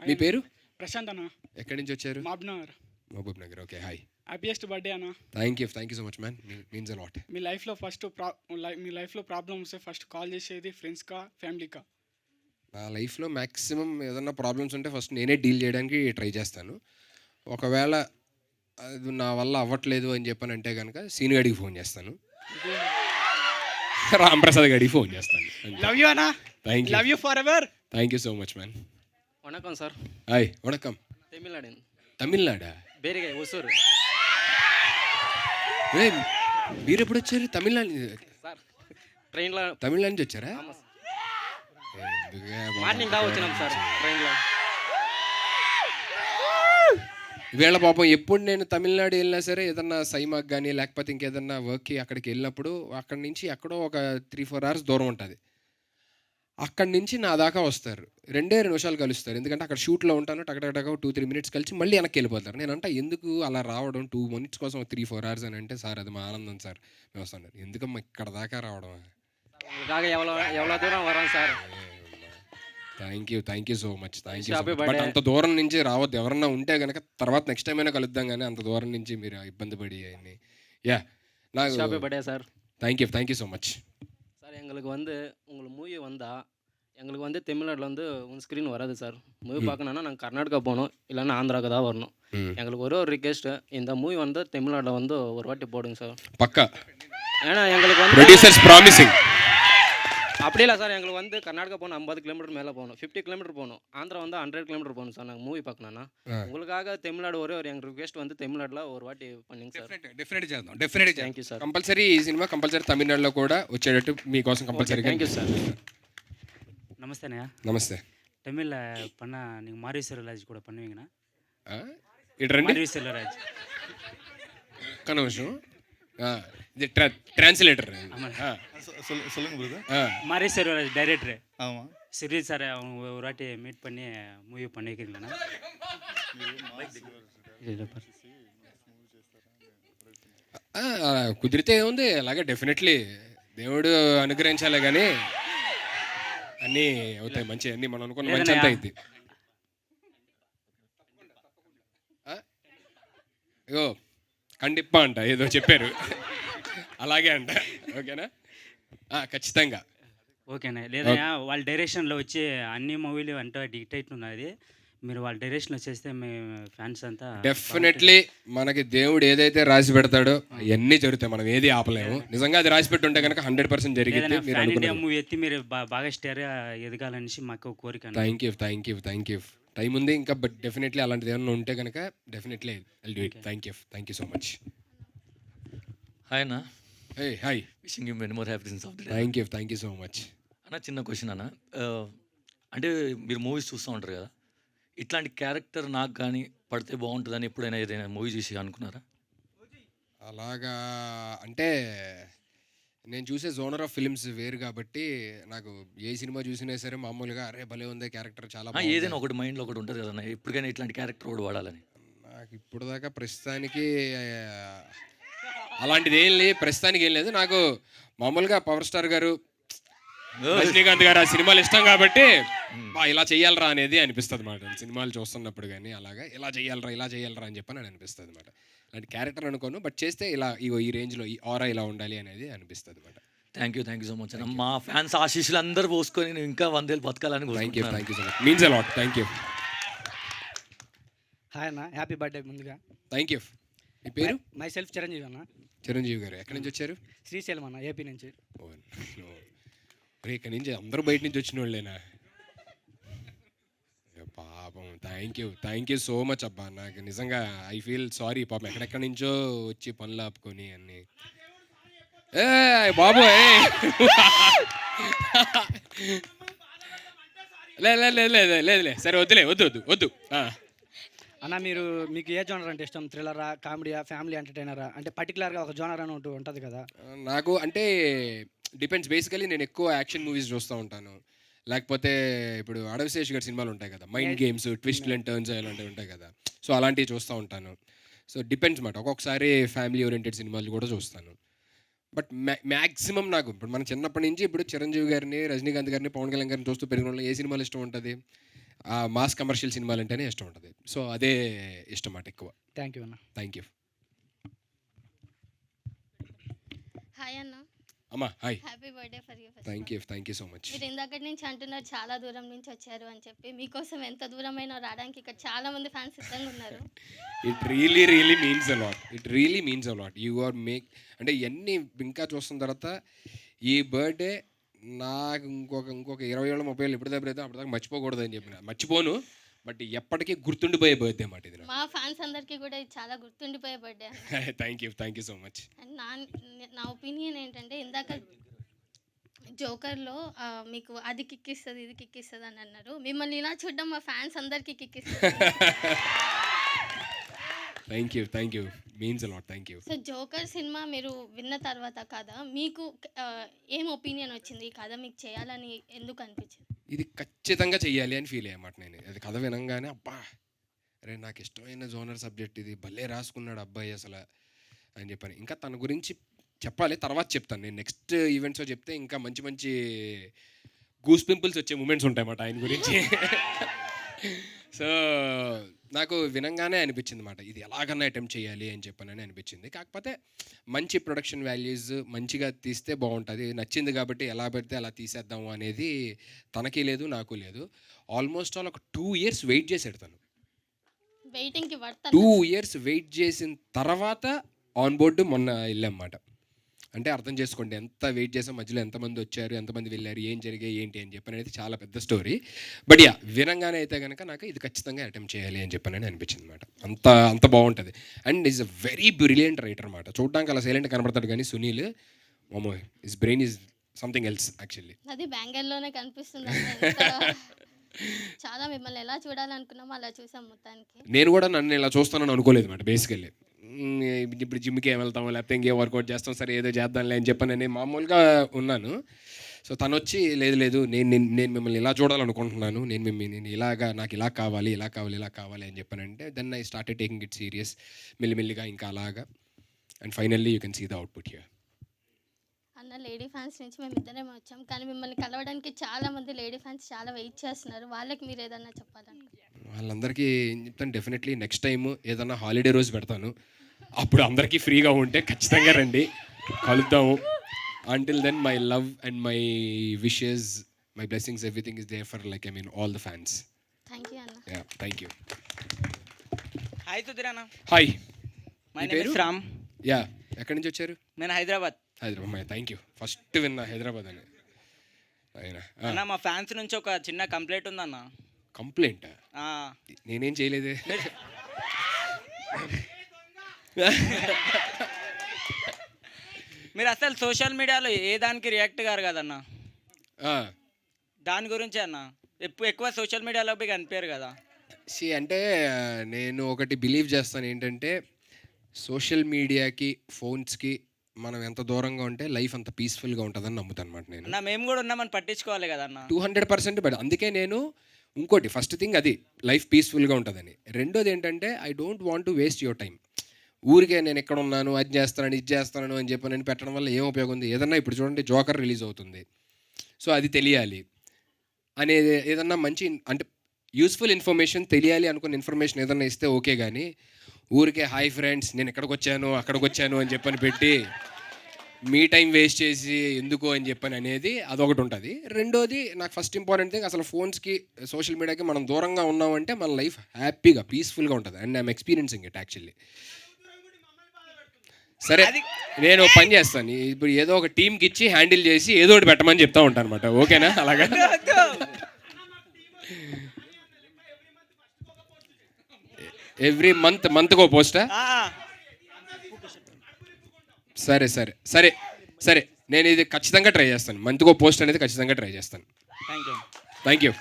మీ పేరు? ప్రశాంత్ అన్న. ఎక్కడి నుంచి వచ్చారు? Mahabubnagar. Okay hi. Happiest birthday అన్న. Thank you so much man. Means a lot. మీ లైఫ్లో ప్రాబ్లమ్ వస్తే ఫస్ట్ కాల్ చేసేది ఫ్రెండ్స్కా ఫ్యామిలీకా? నా లైఫ్లో మ్యాక్సిమం ఏదన్నా ప్రాబ్లమ్స్ ఉంటే ఫస్ట్ నేనే డీల్ చేయడానికి ట్రై చేస్తాను. ఒకవేళ అది నా వల్ల అవ్వట్లేదు అని చెప్పానంటే కనుక సీను గడికి ఫోన్ చేస్తాను, రాంప్రసాద్ గడికి ఫోన్ చేస్తాను. లవ్ యూ అన్న. Thank you. Love you forever. Thank you so much man. వణకం సార్. హాయ్. వణకం. తమిళనాడా? బేరిగా ఒసూరు. మీరు ఎప్పుడు వచ్చారు? తమిళనాడు సార్ ట్రైన్లో. తమిళనాడు నుంచి వచ్చారా? మార్నింగ్ దా వచ్చినాం సార్ ట్రైన్లో. వీళ్ళ పాపం ఎప్పుడు నేను తమిళనాడు వెళ్ళినా సరే ఏదన్నా సైమాకి కానీ లేకపోతే ఇంకేదన్నా వర్క్కి అక్కడికి వెళ్ళినప్పుడు అక్కడి నుంచి ఎక్కడో ఒక 3-4 అవర్స్ దూరం ఉంటుంది. అక్కడి నుంచి నా దాకా వస్తారు, 2 నిమిషాలు కలుస్తారు. ఎందుకంటే అక్కడ షూట్లో ఉంటాను, టకటక 2-3 మినిట్స్ కలిసి మళ్ళీ వెనక్కి వెళ్ళిపోతారు. నేను అంటే ఎందుకు అలా రావడం 2 మినిట్స్ కోసం 3-4 అవర్స్ అని అంటే, సార్ అది మా ఆనందం సార్ మేము వస్తాను. ఎందుకమ్మా ఇక్కడ దాకా రావడం? உங்களுக்காக எவ்வளோ தூரம் வரோம் sir. Thank you so much. Happy but birthday. అంత దూరం నుంచి రావద్దు. ఎవరన్నా ఉంటే కనుక తర్వాత నెక్స్ట్ టైం అయినా కలుద్దాం, కానీ అంత దూరం నుంచి మీరు ఇబ్బంది పడి అన్ని. యా ஹாப்பி నాకు birthday sir. Thank you so much. Sir எங்களுக்கு வந்து உங்களுக்கு மூவி வந்தால் எங்களுக்கு வந்து தமிழ்நாட்டில் வந்து உன் ஸ்க்ரீன் வராது சார். மூவி பார்க்கணுன்னா நாங்கள் கர்நாடகா போகணும், இல்லைன்னா ஆந்திராவுக்கு தான் வரணும். எங்களுக்கு ஒரே ஒரு ரிக்வெஸ்ட்டு, இந்த மூவி வந்து தமிழ்நாட்டில் வந்து ஒரு வாட்டி போடுங்க சார். పక్కా ஏன்னா எங்களுக்கு வந்து ప్రొడ్యూసర్స్ ప్రామిసింగ్. அப்படி இல்லை சார், எங்களுக்கு வந்து கர்நாடகா போகணும் 50 கிலோமீட்டர் மேலே போகணும், 50 கிலோமீட்டர் போகணும். ஆந்திரா வந்து 100 கிலோமீட்டர் போகணும் சார். நாங்கள் மூவி பார்க்கணுன்னா உங்களுக்காக தமிழ்நாடு ஒரே ஒரு எங்கள் ரிக்வெஸ்ட் வந்து தமிழ்நாட்டில் ஒரு வாட்டி பண்ணிங்க சார். డెఫినెట్ చేద్దాం, definite thank you sir. Compulsory ఈ సినిమా కంపల్సరీ తమిళనాడులో కూడా వచ్చేటట్టు మీకోసం కంపల్సరీగా. Thank you sir. நமஸ்தேண்ணா. నమస్తే. தமிழில் பண்ணால் நீங்கள் மாரி செல்வராஜ் கூட பண்ணுவீங்கண்ணா? ఇటు రండి மாரி செல்வராஜ். ఒక్క నిమిషం. ఇది ట్రాన్స్లేటర్. சொல்லுங்க பிரதர். மாரி செல்வராஜ் டைரக்டர். ஆமாம். சிறி சார் அவங்க ஒரு வாட்டி மீட் பண்ணி மூவி பண்ணி வைக்கிறீங்களாண்ணா? కుదిరితే ఏముంది, అలాగే డెఫినెట్లీ దేవుడు అనుగ్రహించాలి, కానీ అన్నీ అవుతాయి మంచి, అన్నీ మనం అనుకున్న మంచి అంతా అయింది. అయ్యో కండిప్పా అంట ఏదో చెప్పారు, అలాగే అంట. ఓకేనా? ఖచ్చితంగా ఓకేనా? లేదా వాళ్ళ డైరెక్షన్లో వచ్చి అన్ని మూవీలు అంటే డిక్టేట్ ఉన్నది, మీరు వాళ్ళ డైరెక్షన్లో చేస్తే మీ ఫ్యాన్స్ అంతా డెఫినెట్లీ మనకి దేవుడు ఏదైతే రాసి పెడతాడో అవన్నీ జరుగుతాయి, మనం ఏది ఆపలేము. నిజంగా అది రాసి పెట్టుంటే కనుక 100% జరిగింది. మీరు ఫ్యాన్ ఇండియా అనుకున్నారు. మూవీ ఎత్తి మీరు బాగా స్టార్ ఎదగాలనేసి మాకు కోరిక. Thank you. టైం ఉంది ఇంకా, బట్ డెఫినెట్లీ అలాంటిది ఏమన్నా ఉంటే కనుక definitely I'll do it. Thank you so much. Hi అన్న. Hi. Wishing you many more happiness of the day. Thank you so much. అన్న చిన్న క్వశ్చన్ అన్న, అంటే మీరు మూవీస్ చూస్తూ ఉంటారు కదా, ఇట్లాంటి క్యారెక్టర్ నాకు కానీ పడితే బాగుంటుందని ఎప్పుడైనా ఏదైనా మూవీ చూసి అనుకున్నారా? అలాగా అంటే నేను చూసే జోనర్ ఆఫ్ ఫిల్మ్స్ వేరు కాబట్టి నాకు ఏ సినిమా చూసినా సరే మామూలుగా అరే భలే ఉంది క్యారెక్టర్ చాలా ఏదైనా ఒకటి మైండ్లో ఒకటి ఉంటుంది కదన్న, ఎప్పటికైనా ఇట్లాంటి క్యారెక్టర్ కూడా వాడాలని. నాకు ఇప్పుడు దాకా ప్రస్తుతానికి అలాంటిది ఏం లేదు. నాకు మామూలుగా పవర్ స్టార్ గారు, రజనీకాంత్ గారు ఆ సినిమాలు ఇష్టం కాబట్టి ఇలా చెయ్యాలరా అనేది అనిపిస్తుంది అన్నమాట. సినిమాలు చూస్తున్నప్పుడు కానీ అలాగా ఇలా చెయ్యాలరా అని చెప్పని అనిపిస్తుంది అనమాట. అలాంటి క్యారెక్టర్ అనుకోను, బట్ చేస్తే ఇలా ఈ రేంజ్లో ఈ ఆరా ఇలా ఉండాలి అనేది అనిపిస్తుంది అనమాట. థ్యాంక్ యూ సో మచ్ అన్న. మా ఫ్యాన్స్ ఆశీస్సులు అందరూ పోసుకొని నేను ఇంకా 100 ఏళ్ళు బతకాలని. Thank you so much. Means a lot. Thank you. Hi అన్న, హ్యాపీ బర్త్డే ముందుగా. Thank you. మీ పేరు? మై సెల్ఫ్ చిరంజీవి అన్న. చిరంజీవి గారు ఎక్కడి నుంచి వచ్చారు? శ్రీశైలం అన్న, ఏపీ నుంచి. ఇక్కడ నుంచి అందరూ బయట నుంచి వచ్చిన వాళ్ళేనా? పాపం. థ్యాంక్ యూ సో మచ్ అబ్బా. నాకు నిజంగా ఐ ఫీల్ సారీ, పాపం ఎక్కడెక్కడి నుంచో వచ్చి పనులు ఆపుకొని అన్నీ. బాబు లేదు సరే వద్దు. అన్న మీకు ఏ జోనర్ అంటే ఇష్టం? థ్రిల్లరా, కామెడీయా, ఫ్యామిలీ ఎంటర్టైనరా? అంటే పర్టికులర్గా ఒక జోనర్ అని ఉంటుంది కదా. నాకు అంటే డిపెండ్స్. బేసికలీ నేను ఎక్కువ యాక్షన్ మూవీస్ చూస్తూ ఉంటాను, లేకపోతే ఇప్పుడు అడవిశేష్ గారి సినిమాలు ఉంటాయి కదా, mind games, twist and turns అలాంటివి ఉంటాయి కదా, సో అలాంటివి చూస్తూ ఉంటాను. సో డిపెండ్స్ మాట. ఒక్కొక్కసారి ఫ్యామిలీ ఓరియంటెడ్ సినిమాలు కూడా చూస్తాను. బట్ మ్యాక్సిమం నాకు ఇప్పుడు మన చిన్నప్పటి నుంచి ఇప్పుడు చిరంజీవి గారిని, రజనీకాంత్ గారిని, పవన్ కళ్యాణ్ గారిని చూస్తూ పెరిగిన వాళ్ళు ఏ సినిమాలు ఇష్టం ఉంటుంది? మాస్ కమర్షియల్ సినిమాలు అంటేనే ఇష్టం ఉంటుంది. సో అదే ఇష్టం మాట ఎక్కువ. థ్యాంక్ యూ అన్న. Thank you. హాయ్ అన్న. అమ్మా hi. Happy birthday for you. Thank you so much. మీరు ఇందాక నుంచి అంటున్నారు చాలా దూరం నుంచి వచ్చారు అని చెప్పి. మీకోసం ఎంత దూరమైనా రావడానికి ఇక్కడ చాలా మంది ఫ్యాన్స్ సిద్ధంగా ఉన్నారు. It really means a lot. You are make అంటే ఇవన్నీ ఇంకా చూస్తున్న తర్వాత ఈ బర్త్డే నాకు ఇంకొక 20 ఏళ్ళు 30 ఏళ్ళు అప్పటిదాకా మర్చిపోకూడదు అని చెప్పిన. మర్చిపోను, బట్ ఎప్పటికీ గుర్తుండిపోయే బర్త్డే అన్నమాట ఇది. మా ఫ్యాన్స్ అందరికీ కూడా ఇది చాలా గుర్తుండిపోయే birthday. Thank you so much. నా ఒపీనియన్ ఏంటంటే, ఇందాక జోకర్లో మీకు అది కిక్కిస్తుంది ఇది కిక్కిస్తుంది అని అన్నారు. మిమ్మల్ని ఇలా చూడడం మా ఫ్యాన్స్ అందరికీ కిక్కిస్తుంది. Thank you means a lot, thank you. So Joker సినిమా మీరు విన్న తర్వాత కథ మీకు ఏం ఒపీనియన్ వచ్చింది? ఈ కథ మీకు చేయాలని ఎందుకు అనిపించింది? ఇది ఖచ్చితంగా చెయ్యాలి అని ఫీల్ అయ్యమాట నేను. అది కథ వినంగానే అబ్బా అరే నాకు ఇష్టమైన జోనర్ సబ్జెక్ట్ ఇది, భలే రాసుకున్నాడు అబ్బాయి అసలు అని చెప్పని. ఇంకా తన గురించి చెప్పాలి, తర్వాత చెప్తాను నేను. నెక్స్ట్ ఈవెంట్స్లో చెప్తే ఇంకా మంచి మంచి గూస్ పింపుల్స్ వచ్చే మూమెంట్స్ ఉంటాయన్నమాట ఆయన గురించి. సో నాకు వినంగానే అనిపించింది అన్నమాట, ఇది ఎలాగన్నా అటెంప్ట్ చేయాలి అని చెప్పనని అనిపించింది. కాకపోతే మంచి ప్రొడక్షన్ వాల్యూస్ మంచిగా తీస్తే బాగుంటుంది. నచ్చింది కాబట్టి ఎలా పెడితే అలా తీసేద్దాము అనేది తనకి లేదు, నాకు లేదు. ఆల్మోస్ట్ ఆల్ ఒక 2 years వెయిట్ చేశాడు తను. వెయిటింగ్కి 2 years వెయిట్ చేసిన తర్వాత ఆన్ బోర్డు మొన్న వెళ్ళామన్నమాట. అంటే అర్థం చేసుకోండి ఎంత వెయిట్ చేసాం, మధ్యలో ఎంతమంది వచ్చారు, ఎంతమంది వెళ్ళారు, ఏం జరిగాయి ఏంటి అని చెప్పని అనేది చాలా పెద్ద స్టోరీ. బట్ యా వినంగానే అయితే కనుక నాకు ఇది ఖచ్చితంగా అటెంప్ట్ చేయాలి అని చెప్పని అనిపించింది అనమాట. అంత బాగుంటుంది. And is a very brilliant writer అనమాట. చూడడానికి అలా సైలెంట్ కనబడతాడు కానీ సునీల్ మోమో his brain is something else actually. అది బ్యాంగల్లోనే కనిపిస్తుంది. చాలా మిమ్మల్ని ఎలా చూడాలనుకున్నామో అలా చూసాం మొత్తానికి. నేను కూడా నన్ను ఇలా చూస్తానని అనుకోలేదు అనమాట బేసికల్లీ. ఇప్పుడు జిమ్కి ఏం వెళ్తామో లేకపోతే ఇంకేం వర్కౌట్ చేస్తాం, సరే ఏదో చేద్దాంలే అని చెప్పని నేను మామూలుగా ఉన్నాను. సో తను వచ్చి లేదు నేను మిమ్మల్ని ఇలా చూడాలనుకుంటున్నాను, నేను ఇలాగా నాకు ఇలా కావాలి అని చెప్పానంటే then I started taking it serious. మెల్లిమెల్లిగా ఇంకా అలాగా. And finally you can see the output here. అన్న లేడీ ఫ్యాన్స్ నుంచి మేము ఇద్దరేమో వచ్చాం, కానీ మిమ్మల్ని కలవడానికి చాలా మంది లేడీ ఫ్యాన్స్ చాలా వెయిట్ చేస్తున్నారు. వాళ్ళకి మీరు ఏదన్నా చెప్పాలనుకుంటున్నారు? వాళ్ళందరికీ ఏం చెప్తాను, డెఫినెట్లీ నెక్స్ట్ టైం ఏదన్నా హాలిడే రోజు పెడతాను, అప్పుడు అందరికీ ఫ్రీగా ఉంటే ఖచ్చితంగా రండి, కలుద్దాము. Until then my love and my wishes, my blessings, everything is there for like all the fans. Thank you అన్న. Yeah thank you. Hi Sudheer అన్న. Hi, my name is Ram. Yeah ఎక్కడి నుంచి వచ్చారు? నేను హైదరాబాద్. Thank you. ఫస్ట్ విన్నా హైదరాబాద్ అని. అన్న మా ఫ్యాన్స్ నుంచి ఒక చిన్న కంప్లైంట్ ఉందన్న. కంప్లైంట్? నేనేం చేయలేదే. మీరు అసలు సోషల్ మీడియాలో ఏ దానికి రియాక్ట్ గారు కదన్న, దాని గురించి అన్న ఎక్కువ సోషల్ మీడియాలో పోయి కనిపించారు కదా. అంటే నేను ఒకటి బిలీవ్ చేస్తాను ఏంటంటే, సోషల్ మీడియాకి ఫోన్స్కి మనం ఎంత దూరంగా ఉంటే లైఫ్ అంత పీస్ఫుల్గా ఉంటుందని నమ్ముతాను అనమాట నేను. అన్న మేము కూడా ఉన్నామని పట్టించుకోవాలి కదన్న. 200% బట్ అందుకే నేను ఇంకోటి ఫస్ట్ థింగ్ అది లైఫ్ పీస్ఫుల్గా ఉంటుందని. రెండోది ఏంటంటే I don't want to waste your time. ఊరికే నేను ఎక్కడ ఉన్నాను, అది చేస్తాను ఇది చేస్తాను అని చెప్పి నేను పెట్టడం వల్ల ఏం ఉపయోగం ఉంది? ఏదన్నా ఇప్పుడు చూడండి జోకర్ రిలీజ్ అవుతుంది, సో అది తెలియాలి అనేది ఏదన్నా మంచి అంటే యూస్ఫుల్ ఇన్ఫర్మేషన్ తెలియాలి అనుకున్న ఇన్ఫర్మేషన్ ఏదన్నా ఇస్తే ఓకే. కానీ ఊరికే హాయ్ ఫ్రెండ్స్ నేను ఎక్కడికి వచ్చాను అని చెప్పని పెట్టి మీ టైం వేస్ట్ చేసి ఎందుకు అని చెప్పని అనేది అదొకటి ఉంటుంది. రెండోది నాకు ఫస్ట్ ఇంపార్టెంట్ థింగ్, అసలు ఫోన్స్కి సోషల్ మీడియాకి మనం దూరంగా ఉన్నామంటే మన లైఫ్ హ్యాపీగా పీస్ఫుల్గా ఉంటుంది. And I'm experiencing it actually. సరే నేను పని చేస్తాను, ఇప్పుడు ఏదో ఒక టీంకి ఇచ్చి హ్యాండిల్ చేసి ఏదో ఒకటి పెట్టమని చెప్తా ఉంటాను అనమాట. ఓకేనా? అలాగా ఎవ్రీ మంత్కో పోస్టా? సరే నేను ఇది ఖచ్చితంగా ట్రై చేస్తాను. మంత్కో పోస్ట్ అనేది ఖచ్చితంగా ట్రై చేస్తాను. Thank you.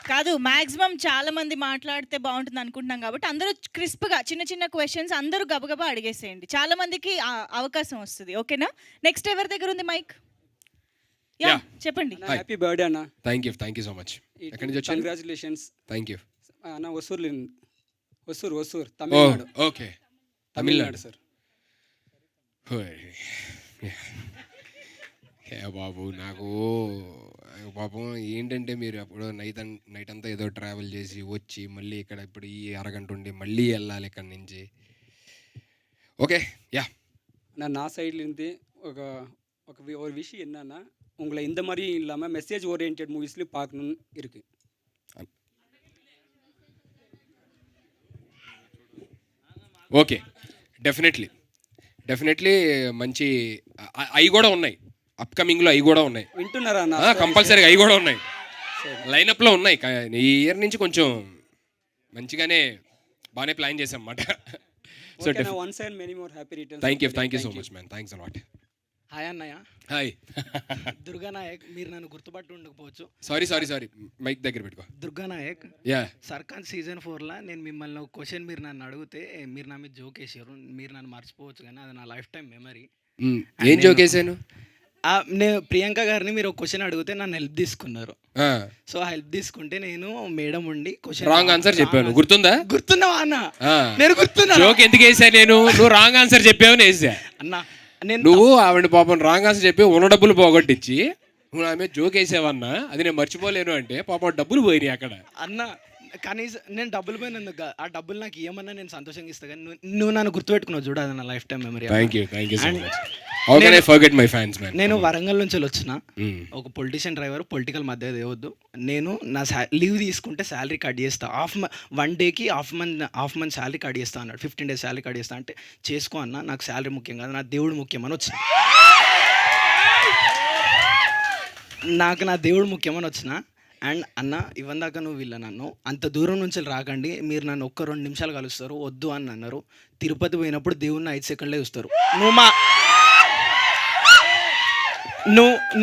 కాదు, మాక్సిమం చాలా మంది మాట్లాడితే బాగుంటుంది అనుకుంటున్నాం కాబట్టి అందరూ క్రిస్ప్గా చిన్న చిన్న క్వశ్చన్స్ అందరూ గబగబా అడిగేసేయండి, చాలా మందికి అవకాశం వస్తుంది. ఓకేనా? నెక్స్ట్ ఎవరి దగ్గర ఉంది మైక్? యా చెప్పండి. హ్యాపీ బర్త్డే అన్న. Thank you so much. ఎక్కడి నుంచి వచ్చారు? కంగ్రాచులేషన్స్. థ్యాంక్ యూ అన్న. ఒసూర్ తమిళనాడు. Okay, Tamil Nadu sir. బాబు నాకు పాపం ఏంటంటే మీరు అప్పుడు నైట్ అంతా ఏదో ట్రావెల్ చేసి వచ్చి మళ్ళీ ఇక్కడ ఇప్పుడు ఈ అరగంట ఉండి మళ్ళీ వెళ్ళాలి ఇక్కడి నుంచి. ஓகே யா நான் சைட்லேருந்து ஒரு விஷயம் என்னன்னா, உங்களை இந்த மாதிரி இல்லாமல் மெசேஜ் ஓரியன்ட் மூவிஸ்லையும் பார்க்கணுன்னு இருக்குது. ఓకే, డెఫినెట్లీ మంచి అవి కూడా ఉన్నాయి, అప్కమింగ్లో అవి కూడా ఉన్నాయి. వింటున్నారా? కంపల్సరీగా అవి కూడా ఉన్నాయి, లైనప్లో ఉన్నాయి. ఈ ఇయర్ నుంచి కొంచెం మంచిగానే బాగానే ప్లాన్ చేసాం అన్నమాట. So once and many more happy returns. Thank you so much man. Thanks a lot. Hi అన్నయ్య. హాయ్. దుర్గానాయక్, మీరు నన్ను గుర్తుపట్టి ఉండకపోవచ్చు. సారీ మైక్ దగ్గర పెట్టుకో. దుర్గానాయక్, యా. సర్కార్ సీజన్ 4లా నేను మిమ్మల్ని ఒక క్వశ్చన్ మీరు నన్ను అడిగితే మీరు నా మీద జోక్ వేసారు. మీరు నన్ను మర్చిపోవచ్చు కానీ అది నా లైఫ్ టైం మెమరీ. ఏం జోక్ వేసాను? నేను ప్రియాంక గారిని మీరు ఒక క్వశ్చన్ అడిగితే నన్ను హెల్ప్ తీసుకున్నారు. సో ఆ హెల్ప్ తీసుకుంటే నేను మేడం ఉండి క్వశ్చన్ రాంగ్ ఆన్సర్ చెప్పాను, గుర్తుందా? గుర్తున్నావా అన్న? నేను గుర్తున్నా. జోక్ ఎందుకు వేసా నేను? నువ్వు రాంగ్ ఆన్సర్ చెప్పావు వేసా అన్న. నువ్వు ఆవిడ పాపం రాంగ్ ఆన్సర్ చెప్పి ఉన్న డబ్బులు పోగొట్టించి నువ్వు ఆమె జోక్ వేసావన్నా, అది నేను మర్చిపోలేను అంటే పాపం డబ్బులు పోయినాయి అక్కడ. అన్న కనీసం నేను డబ్బులు పోయినందుకు ఆ డబ్బులు నాకు ఏమన్నా నేను సంతోషంగా ఇస్తా కానీ నువ్వు నన్ను గుర్తుపెట్టుకున్నావు చూడు, అది నా life time memory. Thank you so much. How can I forget my fans, man? నేను వరంగల్ నుంచి వచ్చిన ఒక పొలిటీషియన్ డ్రైవర్, పొలిటికల్ మధ్య దేవద్దు. నేను నా లీవ్ తీసుకుంటే శాలరీ కట్ చేస్తా, 1 డేకి హాఫ్ మంత్ శాలరీ కట్ చేస్తా అన్నాడు. 15 days శాలరీ కట్ చేస్తా అంటే చేసుకో అన్న, నాకు శాలరీ ముఖ్యం కాదు, నా దేవుడు ముఖ్యమని వచ్చిన. నాకు నా దేవుడు ముఖ్యమని వచ్చిన. అండ్ అన్న ఇవ్వందాక నువ్వు వీళ్ళ నన్ను అంత దూరం నుంచి రాకండి, మీరు నన్ను 1-2 నిమిషాలు కలుస్తారు వద్దు అని అన్నారు. తిరుపతి పోయినప్పుడు దేవుడిని 5 సెకండ్లే చూస్తారు.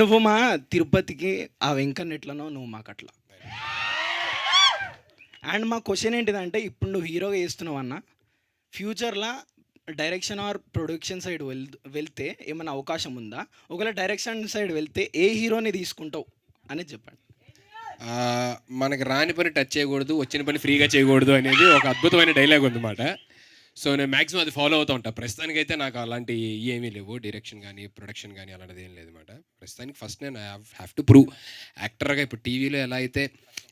నువ్వు మా తిరుపతికి ఆ వెంకన్నెట్లనో నువ్వు మాకు అట్లా. అండ్ మా క్వశ్చన్ ఏంటిదంటే, ఇప్పుడు నువ్వు హీరోగా చేస్తున్నావు అన్న, ఫ్యూచర్లో డైరెక్షన్ ఆర్ ప్రొడక్షన్ సైడ్ వెళ్తే ఏమైనా అవకాశం ఉందా? ఒకవేళ డైరెక్షన్ సైడ్ వెళ్తే ఏ హీరోని తీసుకుంటావు అనేది చెప్పండి. మనకి రాని పని టచ్ చేయకూడదు, వచ్చిన పని ఫ్రీగా చేయకూడదు అనేది ఒక అద్భుతమైన డైలాగ్ ఉందన్నమాట. సో నేను మ్యాక్సిమం అది ఫాలో అవుతూ ఉంటాను. ప్రస్తుతానికైతే నాకు అలాంటి ఏమీ లేవు, డైరెక్షన్ కానీ ప్రొడక్షన్ కానీ అలాంటిది ఏం లేదన్నమాట. ప్రస్తుతానికి ఫస్ట్ నేను హ్యావ్ టు ప్రూవ్ యాక్టర్గా. ఇప్పుడు టీవీలో ఎలా అయితే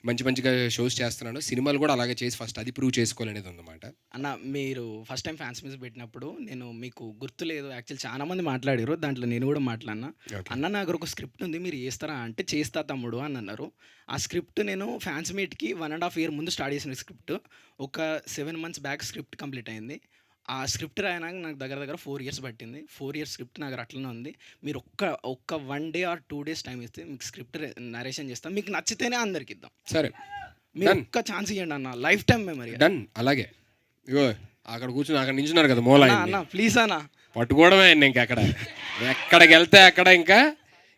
మంచిగా షోస్ చేస్తున్నాను, సినిమాలు కూడా అలాగే చేసి ఫస్ట్ అది ప్రూవ్ చేసుకోవాలనేది ఉందన్నమాట. అన్న మీరు ఫస్ట్ టైం ఫ్యాన్స్ మీస్ పెట్టినప్పుడు నేను మీకు గుర్తులేదు, యాక్చువల్ చాలా మంది మాట్లాడారు, దాంట్లో నేను కూడా మాట్లాడినా. అన్న నా దగ్గర ఒక స్క్రిప్ట్ ఉంది, మీరు చేస్తారా అంటే చేస్తా తమ్ముడు అని అన్నారు. ఆ స్క్రిప్ట్ నేను ఫ్యాన్స్ మీట్కి 1.5 year ముందు స్టార్ట్ చేసిన స్క్రిప్ట్. ఒక 7 months బ్యాక్ స్క్రిప్ట్ కంప్లీట్ అయింది. ఆ స్క్రిప్ట్ రాయడానికి నాకు దగ్గర 4 years పట్టింది. 4 years స్క్రిప్ట్ నాకు అట్లనే ఉంది. మీరు ఒక్క 1 day or 2 days టైం ఇస్తే మీకు స్క్రిప్ట్ నరేషన్ చేస్తాం, మీకు నచ్చితేనే అందరికి ఇద్దాం. సరే, మీరు ఒక్క ఛాన్స్ ఇవ్వండి అన్న, లైఫ్ టైం మెమరీ. డన్. అలాగే ఇగో అక్కడ కూర్చుని అక్కడ నించున్నారు కదా మూల, అన్న ప్లీజ్ అన్న పట్టుకోవడమే. ఇంకా అక్కడ ఎక్కడికి వెళ్తే అక్కడ ఇంకా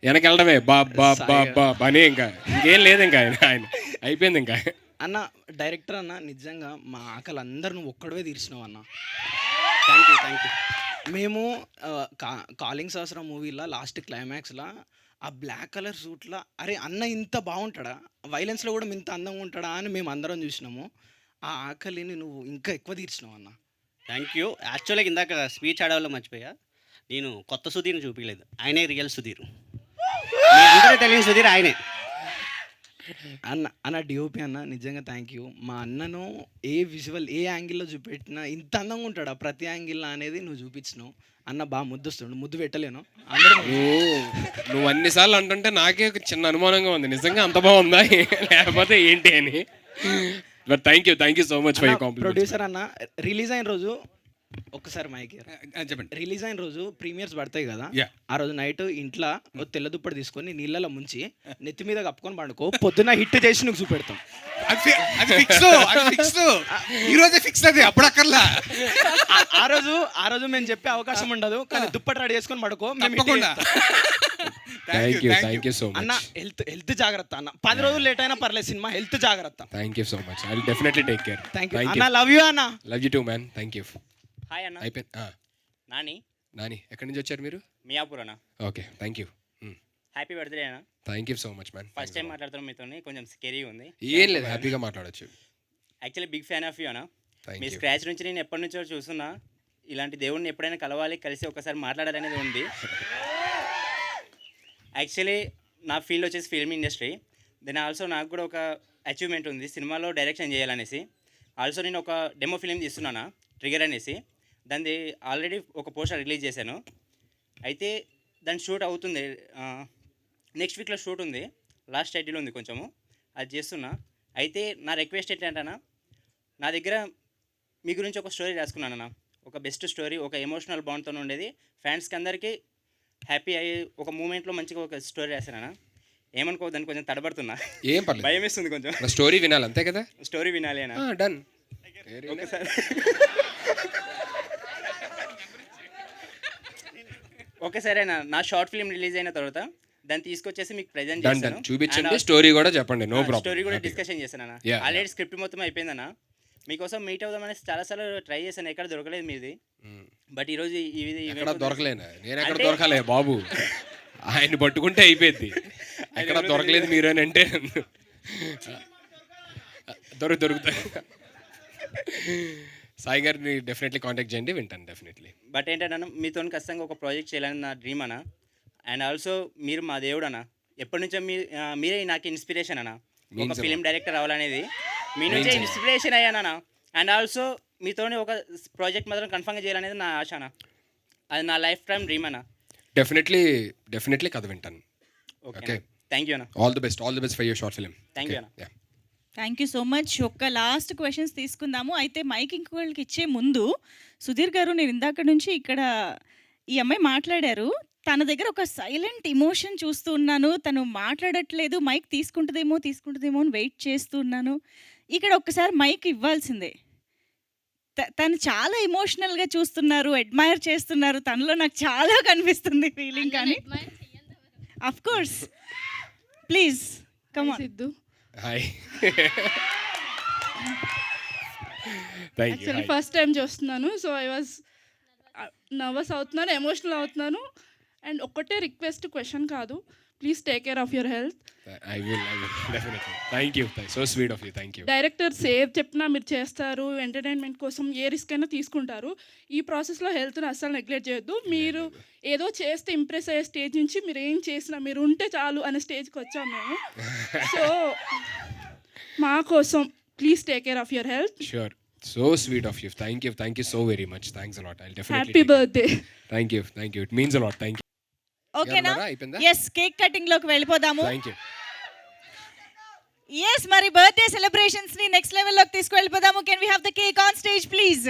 వెనక వెళ్ళడమే, బాబా ఇంకా ఇంకేం లేదు. ఇంకా ఆయన అయిపోయింది. ఇంకా అన్న డైరెక్టర్ అన్న నిజంగా మా ఆకలి అందరు నువ్వు ఒక్కడవే తీర్చినావు అన్న. Thank you. మేము కాలింగ్ సహస్రం మూవీలో లాస్ట్ క్లైమాక్స్లో ఆ బ్లాక్ కలర్ సూట్లో అరే అన్న ఇంత బాగుంటాడా, వైలెన్స్లో కూడా ఇంత అందంగా ఉంటాడా అని మేము అందరం చూసినాము. ఆ ఆకలిని నువ్వు ఇంకా ఎక్కువ తీర్చినావు అన్న. Thank you. యాక్చువల్గా ఇందాక స్పీచ్ ఆడవాళ్ళు మర్చిపోయా, నేను కొత్త సుధీర్ని చూపించలేదు, ఆయనే రియల్ సుధీర్. అందరూ తెలియని సుధీర్ ఆయనే. అన్న డిఓపి అన్న నిజంగా థ్యాంక్ యూ. మా అన్నను ఏ విజువల్ ఏ యాంగిల్లో చూపెట్టినా ఇంత అందంగా ఉంటాడా ప్రతి యాంగిల్లో అనేది నువ్వు చూపించినావు అన్న. బాగా ముద్దొస్తుండు, ముద్దు పెట్టలేను. నువ్వు అన్నిసార్లు అంటుంటే నాకే చిన్న అనుమానంగా ఉంది, నిజంగా అంత బాగుందా లేకపోతే ఏంటి అని. But thank you so much for your compliment. Producer అన్న రిలీజ్ అయిన రోజు ఒక్కసారి మైక్ చెప్పండి. రిలీజ్ అయిన రోజు ప్రీమియర్స్ పడతాయి కదా, ఆ రోజు నైట్ ఇంట్లో తెల్ల దుప్పటి తీసుకొని నీళ్ళలో ముంచి నెత్తి మీద కప్పుకొని పండుకో, పొద్దున్న హిట్ చేసి నువ్వు చూపెడతాం. ఆ రోజు మేము చెప్పే అవకాశం ఉండదు, కానీ దుప్పటి రెడీ చేసుకొని పడుకో. థ్యాంక్ యూ సో మచ్ అన్న. హెల్త్ జాగ్రత్త అన్న, 10 రోజులు లేట్ అయినా పర్లేదు, సినిమా హెల్త్ జాగ్రత్త. Thank you so much. I will definitely take care. Thank you అన్న. లవ్ యూ అన్న. Love you too man. Thank you. Hi అన్న. అయిపోయింది. నాని ఎక్కడి నుంచి వచ్చారు మీరు? మియాపూర్ అన్న. Okay, thank you. Happy birthday అన్న. Thank you so much man. First time మాట్లాడుతున్నాం మీతో, కొంచెం స్కేరీగా ఉంది. ఏం లేదు, హ్యాపీగా మాట్లాడచ్చు. Actually big fan of you అన్న. మీ స్క్రాచ్ నుంచి నేను ఎప్పటి నుంచో చూస్తున్నా, ఇలాంటి దేవుడిని ఎప్పుడైనా కలవాలి, కలిసి ఒకసారి మాట్లాడాలనేది ఉంది. యాక్చువల్లీ నా ఫీల్డ్ వచ్చేసి ఫిల్మ్ ఇండస్ట్రీ. దెన్ ఆల్సో నాకు కూడా ఒక అచీవ్మెంట్ ఉంది, సినిమాలో డైరెక్షన్ చేయాలనేసి. ఆల్సో నేను ఒక డెమో ఫిలిం తీస్తున్నాను, ట్రిగర్ అనేసి. దాన్ని ఆల్రెడీ ఒక పోస్టర్ రిలీజ్ చేశాను. అయితే దాని షూట్ అవుతుంది, నెక్స్ట్ వీక్లో షూట్ ఉంది, లాస్ట్ టైటిల్ ఉంది కొంచెము, అది చేస్తున్నా. అయితే నా రిక్వెస్ట్ ఏంటంటే, నా దగ్గర మీ గురించి ఒక స్టోరీ రాసుకున్నాను అన్న, ఒక బెస్ట్ స్టోరీ, ఒక ఎమోషనల్ బాండ్తో ఉండేది, ఫ్యాన్స్కి అందరికీ హ్యాపీ అయ్యి ఒక మూమెంట్లో మంచిగా ఒక స్టోరీ రాశాను. ఏమనుకో, దాన్ని కొంచెం తడబడుతున్నా, ఏం పర్లేదు, భయం వేస్తుంది కొంచెం. స్టోరీ వినాలి అంతే కదా. స్టోరీ వినాలి అన్న. డన్. ఒకసారి ఓకే సరేనా, నా షార్ట్ ఫిల్మ్ రిలీజ్ అయిన తర్వాత దాన్ని తీసుకొచ్చేసి మీకు ప్రెజెంట్ డన్ చేస్తాను. డన్ చూపించండి, స్టోరీ కూడా చెప్పండి, నో ప్రాబ్లం. స్టోరీ కూడా డిస్కషన్ చేస్తాను. Yeah, ఆల్రెడీ స్క్రిప్ట్ మొత్తం అయిపోయిందన్న. మీకోసం మీట్ అవుదామని చాలాసార్లు ట్రై చేశాను, ఎక్కడ దొరకలేదు మీది. బట్ ఈరోజు ఎక్కడ దొరకలేనా? నేను ఎక్కడ దొరకలే బాబు, ఆయన్ని పట్టుకుంటే అయిపోయింది. ఎక్కడ దొరకలేదు మీరు అని అంటే దొరుకుతాయి. సాయి గారిని డెఫినెట్లీ కాంటాక్ట్ చేయండి, వింటాను డెఫినెట్లీ. బట్ ఏంటంటే మీతో ఖచ్చితంగా ఒక ప్రాజెక్ట్ చేయాలని నా డ్రీమ్ అన్న. అండ్ ఆల్సో మీరు మా దేవుడు అన్న. ఎప్పటి నుంచో మీరే నాకు ఇన్స్పిరేషన్ అన్న. ఒక ఫిలిం డైరెక్టర్ అవ్వాలనేది మీ నుంచే ఇన్స్పిరేషన్ అయ్యానన్న. అండ్ ఆల్సో మీతో ఒక ప్రాజెక్ట్ మాత్రం కన్ఫర్మ్గా చేయాలనేది నా ఆశ అన్న. అది నా లైఫ్ టైం డ్రీమ్ అన్న. డెఫినెట్లీ కథ వింటాను. ఓకే, థ్యాంక్ యూ అన్న. All the best for your short film. Thank you అన్న. Thank you so much. ఒక లాస్ట్ క్వశ్చన్స్ తీసుకుందాము. అయితే మైక్ ఇంకోళ్ళకి ఇచ్చే ముందు సుధీర్ గారు, నేను ఇందాక నుంచి ఇక్కడ ఈ అమ్మాయి మాట్లాడారు, తన దగ్గర ఒక సైలెంట్ ఇమోషన్ చూస్తూ ఉన్నాను. తను మాట్లాడట్లేదు, మైక్ తీసుకుంటుందేమో అని వెయిట్ చేస్తూ ఉన్నాను. ఇక్కడ ఒక్కసారి మైక్ ఇవ్వాల్సిందే. తను చాలా ఎమోషనల్గా చూస్తున్నారు, అడ్మైర్ చేస్తున్నారు. తనలో నాకు చాలా కనిపిస్తుంది ఫీలింగ్. కానీ of course please come on. Siddhu, hi. Actually first time చూస్తున్నాను. సో ఐ వాజ్ నర్వస్ అవుతున్నాను, ఎమోషనల్ అవుతున్నాను. అండ్ ఒక్కటే రిక్వెస్ట్, క్వశ్చన్ కాదు, please take care of your health. I will definitely. Thank you. So sweet of you. Thank you. Directors ఏది చెప్పినా మీరు చేస్తారు, entertainment కోసం ఏ రిస్క్ అయినా తీసుకుంటారు. ఈ ప్రాసెస్లో హెల్త్ని అస్సలు నెగ్లెక్ట్ చేయొద్దు. మీరు ఏదో చేస్తే ఇంప్రెస్ అయ్యే స్టేజ్ నుంచి మీరు ఏం చేసినా మీరు ఉంటే చాలు అనే స్టేజ్కి వచ్చాం మేము. సో మా కోసం please take care of your health. Sure. So sweet of you. Thank you so very much. Thanks a lot. I'll definitely. Happy birthday. Thank you. It means a lot. Thank you. ఓకేనా? Yes, cake cutting లోకి వెళ్ళిపోదాము. Thank you. Yes, మరి birthday celebrations ని next level లోకి తీసుకువెళ్ళిపోదాము. Can we have the cake on stage please?